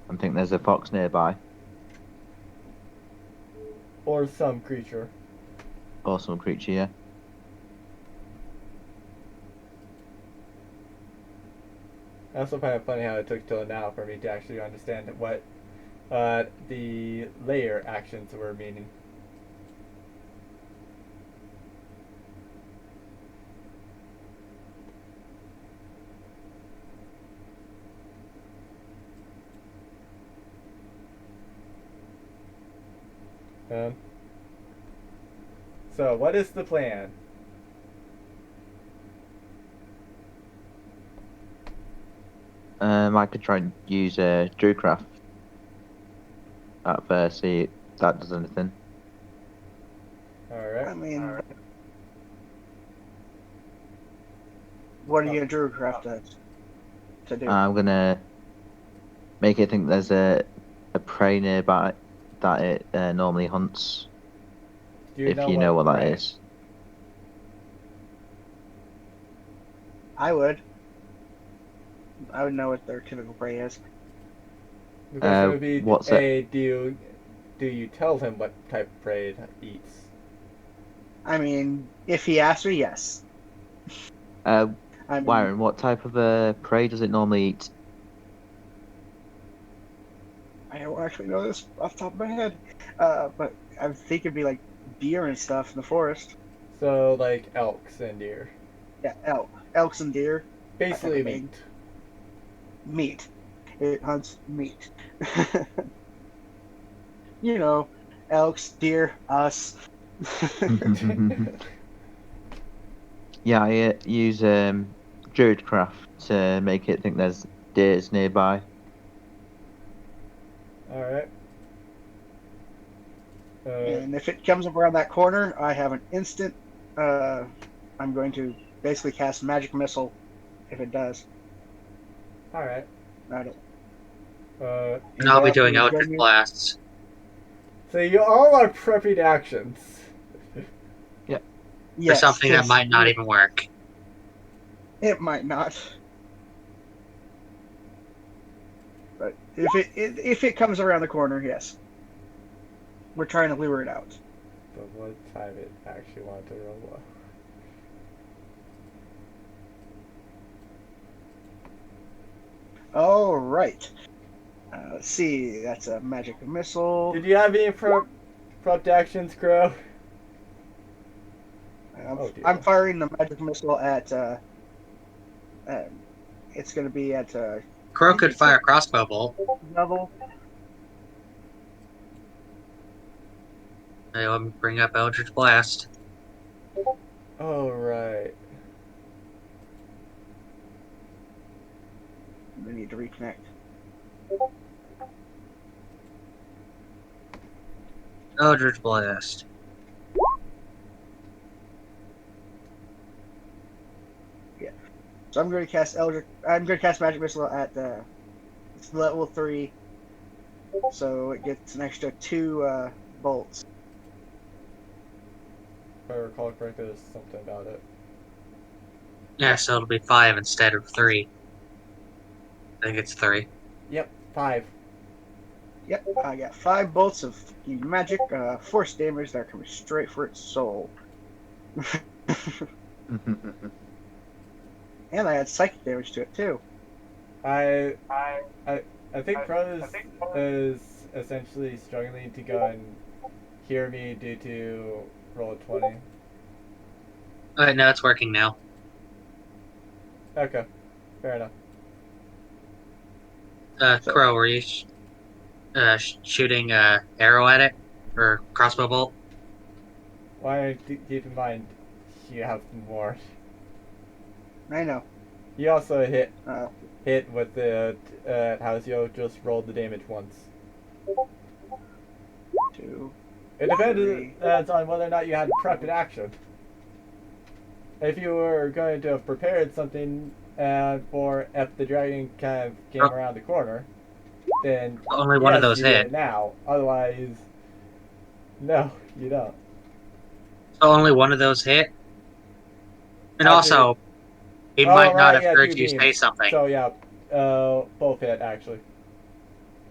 I think there's a fox nearby. Or some creature. Or some creature, yeah. I also find it funny how it took till now for me to actually understand what the layer actions were meaning. So, what is the plan? I could try and use Druidcraft at first, see if that does anything. Alright. I mean, what are you gonna Druidcraft to do? I'm gonna make it think there's a prey nearby that it normally hunts. Do If you know what that prey is. I would know what their typical prey is. The question would be, what's do you tell him what type of prey it eats? I mean, if he asks me, yes. I mean, Wyron, what type of prey does it normally eat? I don't actually know this off the top of my head, but I think it'd be like deer and stuff in the forest. So, like elks and deer. Yeah, elks and deer. Basically I mean, meat. Meat. It hunts meat. You know, elks, deer, us. Yeah, I use Druidcraft to make it think there's deers nearby. Alright. And if it comes up around that corner, I have an instant. I'm going to basically cast Magic Missile if it does. Alright. I don't. And I'll be Yeah, doing you Eldritch join me? Blasts. So you all are prepping actions. For Yes, something that 'cause might not even work. It might not. But if it comes around the corner, yes. We're trying to lure it out. But what time it actually wanted to roll? All right. Let's see. That's a magic missile. Did you have any prepped actions, Crow? Oh, dear. I'm firing the magic missile at. It's going to be at Crow could fire a crossbow bolt. level. Hey, let me bring up Eldritch Blast. Oh, right. We need to reconnect. Eldritch Blast. So I'm going to cast magic missile at it's level 3, so it gets an extra 2 bolts. If I recall correctly, there's something about it. Yeah, so it'll be 5 instead of 3. I think it's 3. Yep, 5. Yep, I got 5 bolts of magic force damage that are coming straight for its soul. And I had psychic damage to it too. I think Crow is essentially struggling to go and hear me due to roll a 20. Alright, now it's working now. Okay, fair enough. Crow, were you shooting arrow at it? Or crossbow bolt? Why keep in mind you have more. I know. You also hit Uh, with the Houseo just rolled the damage once. 2. It depends on whether or not you had prep in action. If you were going to have prepared something for if the dragon kind of came around the corner, then Only one of yes, those you get hit. it now. Otherwise, no, you don't. So only one of those hit? And Actually- also, he Oh, might not right, have heard two you beams. say something. So yeah, both hit actually.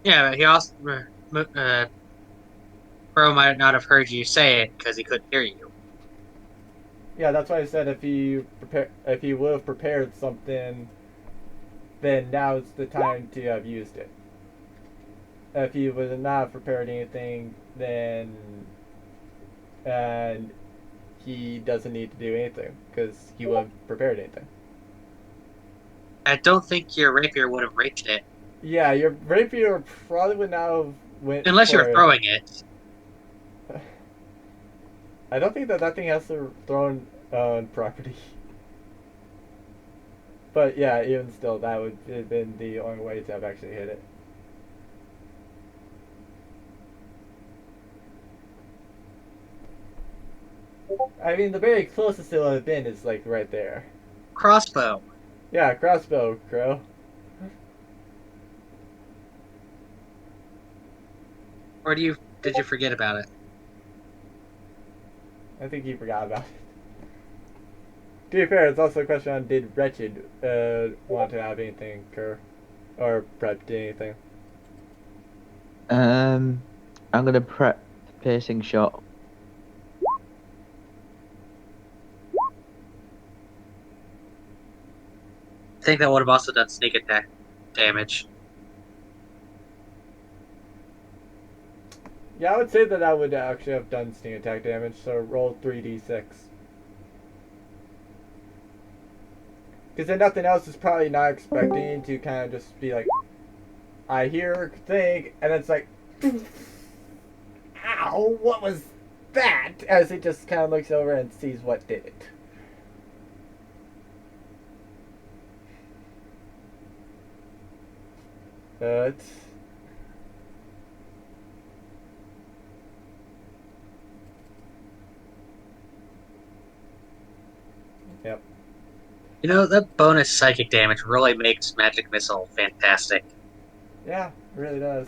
Yeah, but he also Crow might not have heard you say it because he couldn't hear you. Yeah, that's why I said if he would have prepared something, then now's the time to have used it. If he would not have prepared anything, then and he doesn't need to do anything because he would have prepared anything. I don't think your rapier would have reached it Yeah, your rapier probably would not have went unless you for were it. throwing it. I don't think that thing has to thrown on property. But yeah, even still, that would have been the only way to have actually hit it. I mean, the very closest it would have been is like right there. Crossbow. Yeah, crossbow, Crow. Or did you forget about it? I think you forgot about it. To be fair, it's also a question on did Wretched want to have anything occur? Or prep anything? I'm gonna prep piercing shot. I think that would have also done sneak attack damage. Yeah, I would say that I would actually have done sneak attack damage, so roll 3d6. Because then nothing else is probably not expecting to kind of just be like, I hear, think, and it's like, ow, what was that? As it just kind of looks over and sees what did it. But yep. You know, that bonus psychic damage really makes Magic Missile fantastic. Yeah, it really does.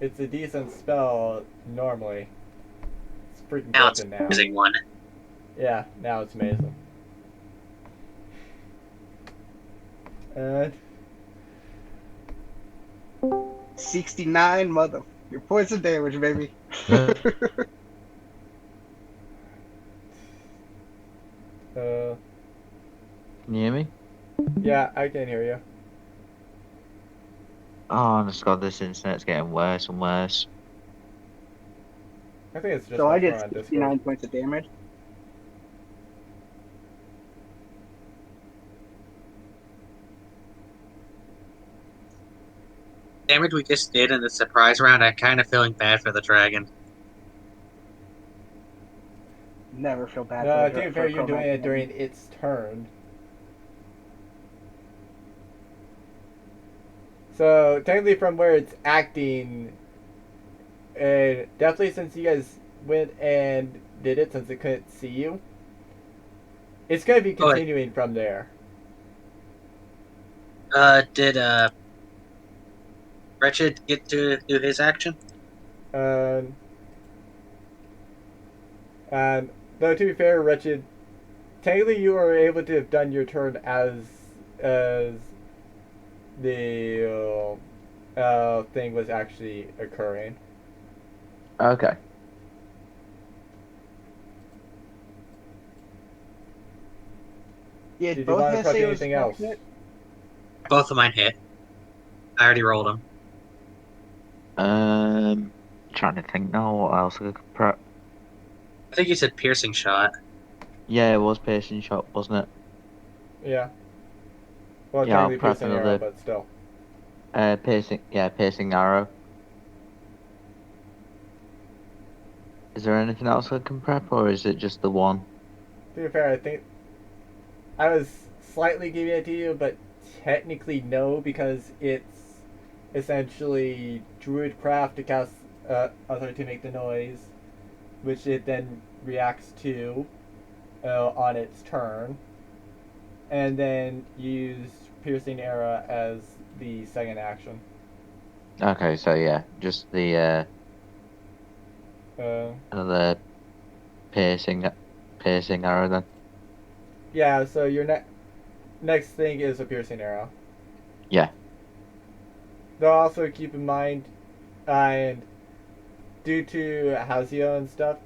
It's a decent spell normally. It's freaking Now it's broken now. using one. Yeah, now it's amazing. And 69 mother. Your poison damage, baby. Can you hear me? yeah, I can hear you. Oh, honest God, this internet's getting worse and worse. I think it's just So I my did phone on 69 Discord. points of damage. Damage we just did in the surprise round, I'm kind of feeling bad for the dragon. Never feel bad No, for to be a fair, you're doing Chromatic it during Enemy. its turn. So technically, from where it's acting, definitely since you guys went and did it, since it couldn't see you, it's gonna be Oh, continuing from there. Did Wretched get to do his action? Um, and though to be fair, Wretched, technically you were able to have done your turn as the thing was actually occurring. Okay. Yeah, Did you both want to of prep say it was anything else? fortunate. Both of mine hit. I already rolled them. Trying to think now what else I could prep. I think you said piercing shot. Yeah, it was piercing shot, wasn't it? Yeah. Well, Yeah, I'll technically prep piercing arrow, another but still. piercing arrow. Is there anything else I can prep, or is it just the one? To be fair, I think I was slightly giving it to you, but technically no, because it's essentially Druidcraft to cast, to make the noise, which it then reacts to on its turn, and then use Piercing Arrow as the second action. Okay, so yeah, just the another piercing arrow then. Yeah, so your next thing is a Piercing Arrow. Yeah. Though also keep in mind, and due to Hazio and stuff,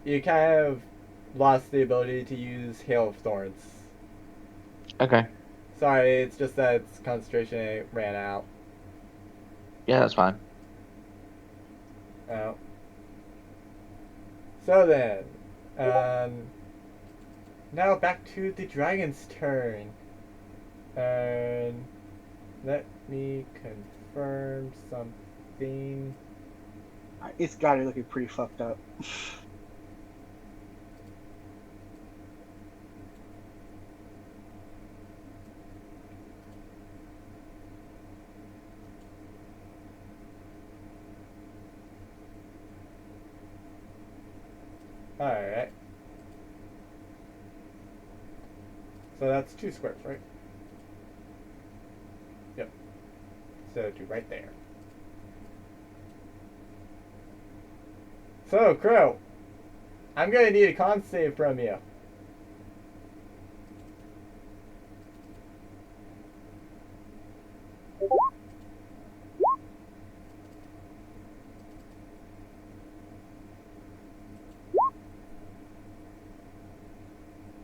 you kind of lost the ability to use Hail of Thorns. Okay. Sorry, it's just that its concentration ran out. Yeah, that's fine. Oh. So then, now back to the dragon's turn. And let me confirm something. It's got it looking pretty fucked up. Alright. So that's 2 squares, right? Yep. So 2 right there. So, Crow, I'm gonna need a con save from you.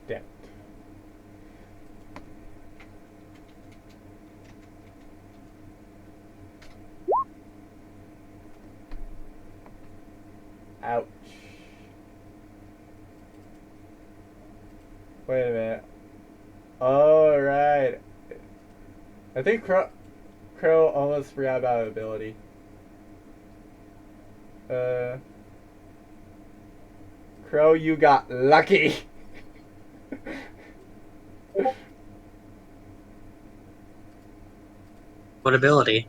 Damn. Ouch. Wait a minute. Alright. I think Crow almost forgot about ability. Crow, you got lucky. What ability?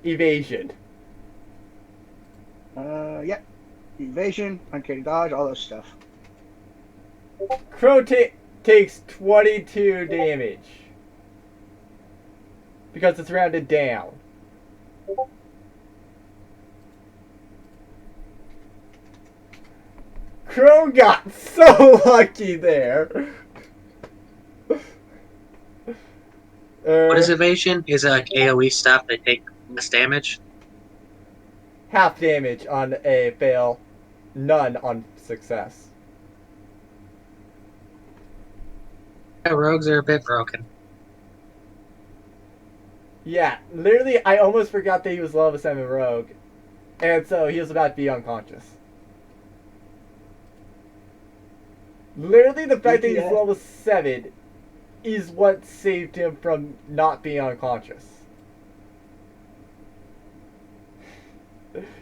Evasion. Yep. Evasion, uncanny dodge, all those stuff. Crow takes 22 damage. Because it's rounded down. Crow got so lucky there. What is evasion? Is it like AoE stuff that take less damage? Half damage on a fail, none on success. Yeah, rogues are a bit broken. Yeah, literally, I almost forgot that he was level 7 rogue, and so he was about to be unconscious. Literally, the fact that he's level 7 is what saved him from not being unconscious.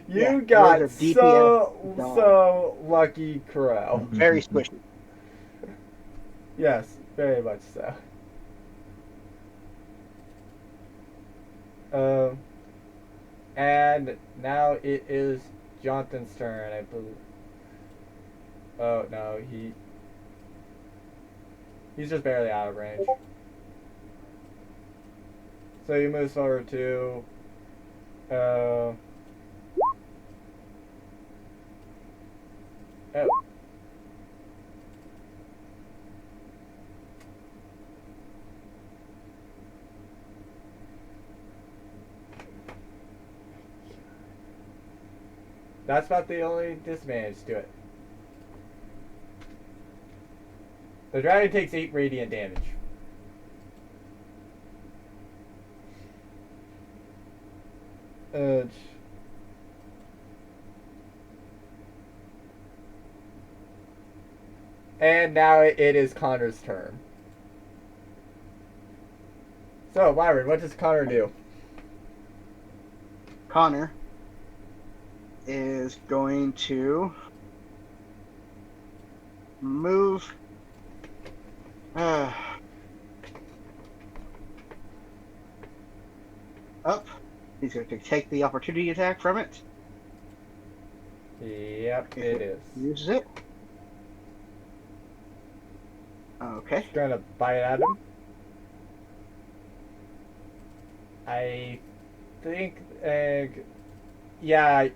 You got rogues are so lucky, Crow. Very squishy. Yes, very much so. And now it is Jonathan's turn, I believe. Oh no, he's just barely out of range. So he moves over to oh. That's about the only disadvantage to it. The dragon takes 8 radiant damage. And now it is Connor's turn. So, Myron, what does Connor do? Connor is going to move up. He's going to take the opportunity attack from it. Yep, it is. Uses it. Okay. He's gonna bite at him. I think, yeah,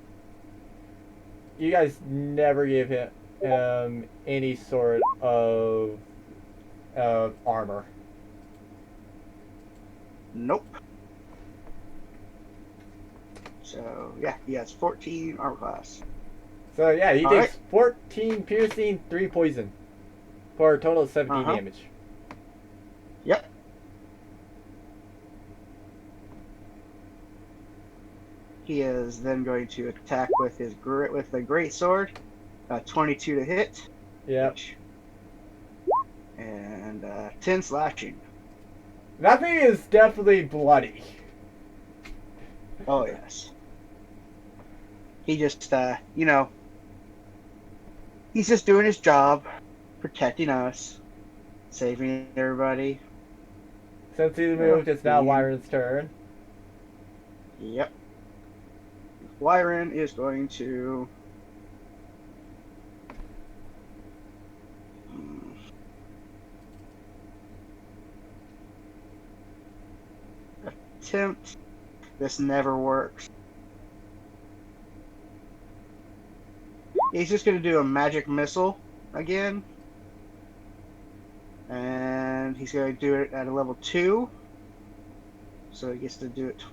you guys never give him any sort of armor. Nope. So, yeah, he has 14 armor class. So, yeah, he All takes right. 14 piercing, 3 poison. For a total of 17 damage. Yep. He is then going to attack with his the great sword. 22 to hit. Yep. And 10 slashing. That thing is definitely bloody. Oh yes. He just, he's just doing his job, protecting us, saving everybody. Since he's moved, it's now Wyron's turn. Yep. Wyron is going to. Attempt. This never works. He's just going to do a magic missile again. And he's going to do it at a level 2. So he gets to do it.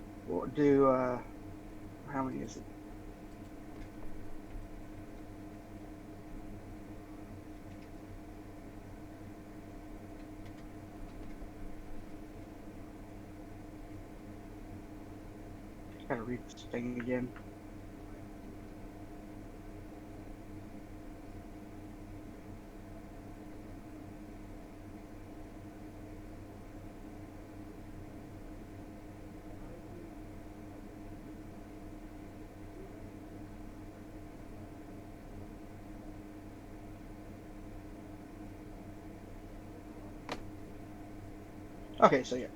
How many is it? Gotta read this thing again. Okay, so yeah.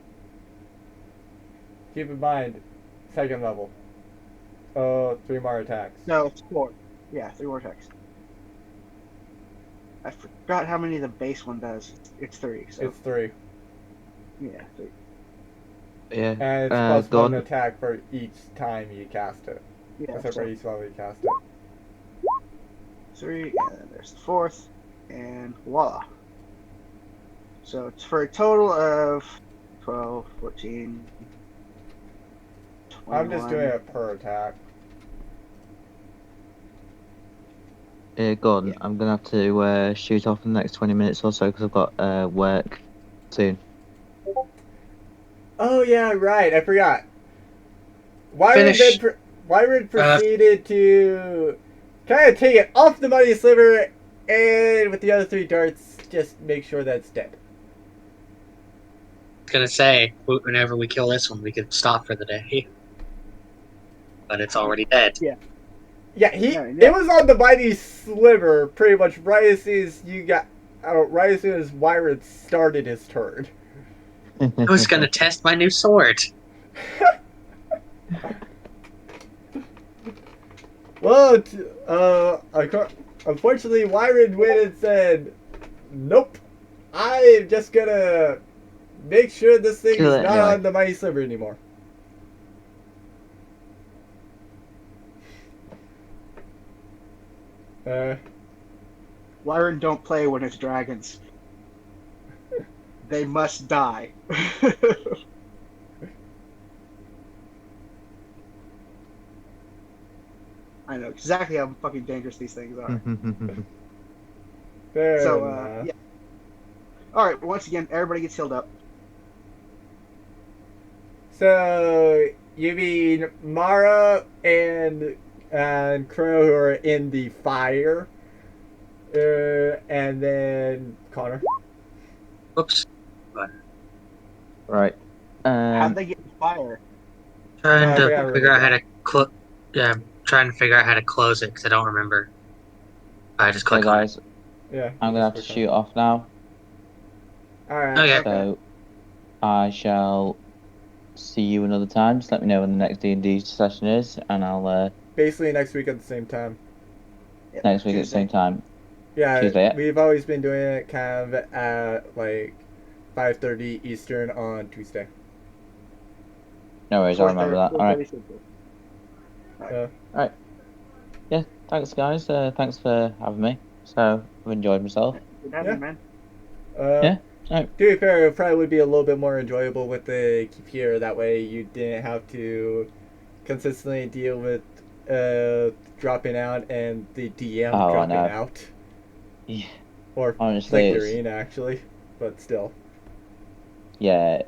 Keep in mind, second level. 3 more attacks. No, it's 4. Yeah, 3 more attacks. I forgot how many the base one does. It's 3. So It's 3. yeah, 3. Yeah. And it's plus go 1 on. attack for each time you cast it. Yeah, Except so for each level you cast it. 3, and then there's the 4th, and voila. So it's for a total of 12, 14, 21. I'm just doing it per attack. Gordon, Yeah. I'm gonna have to shoot off in the next 20 minutes or so because I've got work soon. Oh yeah, right. I forgot. Wyron Finish. proceeded to kind of take it off the money sliver, and with the other 3 darts, just make sure that it's dead. I was gonna say, whenever we kill this one, we could stop for the day. But it's already dead. Yeah, Yeah. it was on the mighty sliver pretty much right as soon as right as soon as Wyron started his turn. I was gonna test my new sword. Well, unfortunately, Wyron went and said, "Nope, I'm just gonna make sure this thing Kill is it not anyway." on the mighty sliver anymore." Wyron don't play when it's dragons. They must die. I know exactly how fucking dangerous these things are. Fair So, enough. yeah. Alright, once again, everybody gets healed up. So you mean Mara and Crow who are in the fire, and then Connor. Whoops. Right. How'd they get in fire? Trying to yeah, I figure out how remember. to trying to figure out how to close it because I don't remember. I just So click on it. guys, Yeah. I'm gonna have to shoot off now. All right. Okay. So I shall see you another time. Just let me know when the next D&D session is, and I'll Basically next week at the same time. Yeah, next week at the Tuesday. same time. Yeah, Tuesday, yeah. we've always been doing it kind of at like 5:30 Eastern on Tuesday. No worries, I'll remember that. All right. 4:30 Central. Yeah. Thanks, guys. Thanks for having me. So I've enjoyed myself. Good having Yeah. you, man. Yeah. Alright. To be fair, it probably would be a little bit more enjoyable with the computer. That way, you didn't have to consistently deal with dropping out and the DM Oh, I dropping know. out, Yeah. or Honestly, it's- flickering actually, but still. Yeah.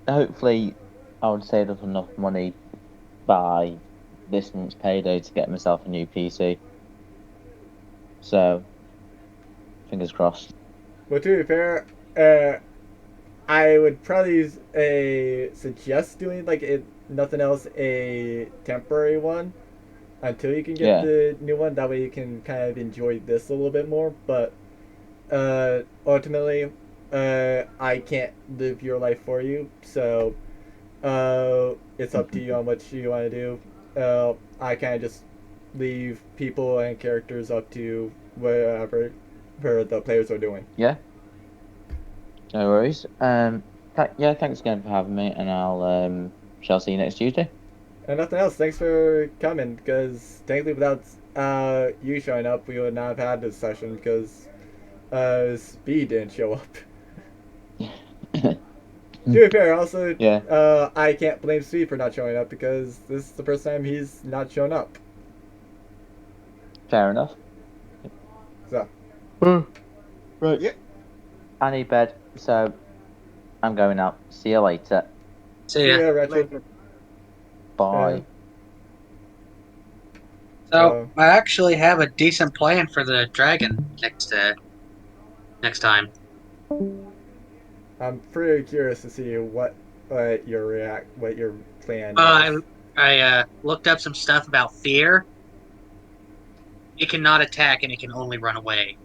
Hopefully, I would save up enough money by this month's payday to get myself a new PC. So, fingers crossed. But to be fair, I would probably suggest doing like nothing else a temporary one, until you can get Yeah. the new one. That way you can kind of enjoy this a little bit more. But ultimately, I can't live your life for you. So it's up to you on what you want to do. I kind of just leave people and characters up to whatever the players are doing. Yeah. No worries. Yeah, thanks again for having me, and I'll shall see you next Tuesday. And nothing else. Thanks for coming. Because technically, without you showing up, we would not have had this session because Speed didn't show up. To be fair, also, Yeah. I can't blame Speed for not showing up because this is the first time he's not shown up. Fair enough. So, Right. Yep. I need bed, so I'm going out. See you later. So see yeah. ya, Wretched. Later. Bye. So I actually have a decent plan for the dragon next time. I'm pretty curious to see what your plan is. I looked up some stuff about fear. It cannot attack and it can only run away.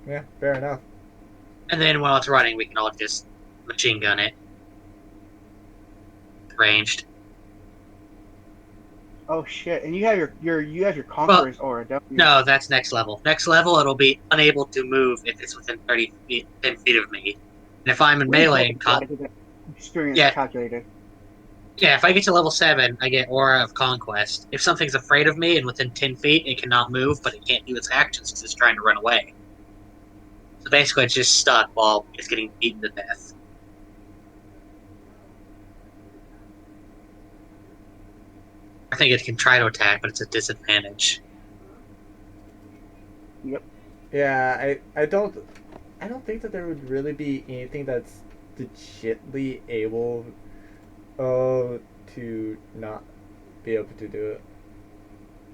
Yeah, fair enough. And then while it's running, we can all just machine gun it. Ranged. Oh shit! And you have your conqueror's aura, don't you? No, that's next level. Next level, it'll be unable to move if it's within 10 feet of me. And if I'm in melee, Experience Yeah. calculated. yeah, if I get to level 7, I get Aura of Conquest. If something's afraid of me and within 10 feet, it cannot move, but it can't do its actions because it's trying to run away. So basically, it's just stuck while it's getting beaten to death. I think it can try to attack, but it's a disadvantage. Yeah, I don't think that there would really be anything that's legitly able to not be able to do it.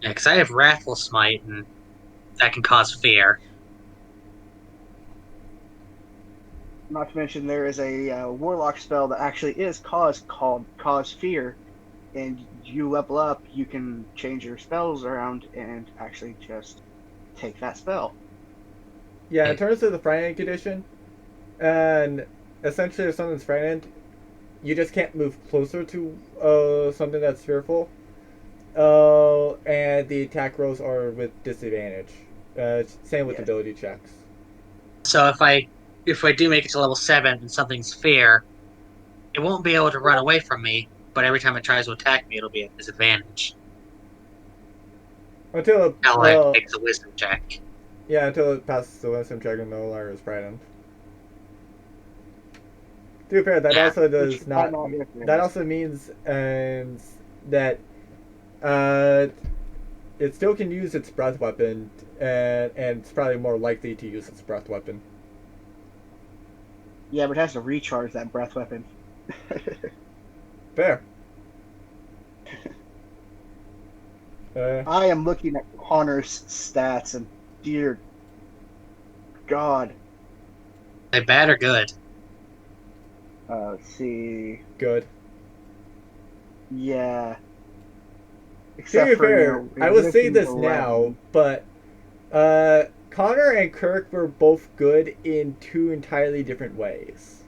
Yeah, because I have Wrathful Smite, and that can cause fear. Not to mention, there is a warlock spell that actually is called Cause Fear, and you level up, you can change your spells around and actually just take that spell. Yeah, in terms of the frightened condition, and essentially if something's frightened, you just can't move closer to something that's fearful. And the attack rolls are with disadvantage. Same with Yes. ability checks. So if I do make it to level 7 and something's fear, it won't be able to run away from me, but every time it tries to attack me, it'll be at disadvantage. Until it, Now well, it makes a wisdom check. yeah, until it passes the wisdom check and no longer is frightened. To be fair, that Yeah. also does Which not. might be different. That also means that it still can use its breath weapon, and it's probably more likely to use its breath weapon. Yeah, but it has to recharge that breath weapon. Fair. I am looking at Connor's stats, and dear God. They bad or good? Let's see. Good. Yeah. To be Except for, fair, you know, I would say Ulysses this 11. now, but Connor and Kirk were both good in two entirely different ways.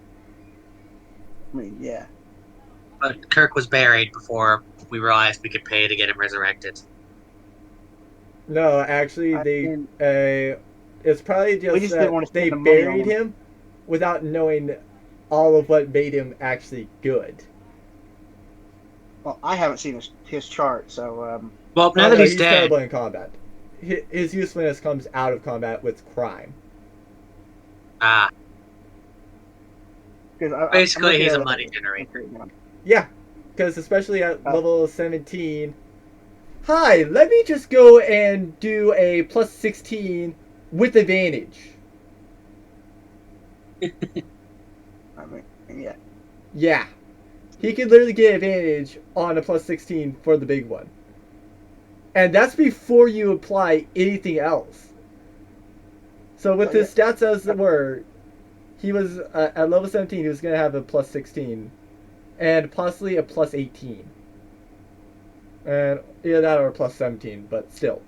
I mean, yeah. But Kirk was buried before we realized we could pay to get him resurrected. No, actually, I they mean- it's probably We just just that didn't want to they spend the money on buried him. him without knowing all of what made him actually good. Well, I haven't seen his chart, so Well, now Oh, that no, he's dead, terrible in combat. His usefulness comes out of combat with crime. because basically he's a money generator. Yeah, because especially at Oh. level 17. Hi, let me just go and do a plus 16 with advantage. I mean, yeah. Yeah. He can literally get advantage on a plus 16 for the big one. And that's before you apply anything else. So with Oh, his stats as it were, he was at level 17, he was going to have a plus 16. And possibly a plus 18. And either that or plus 17, but still.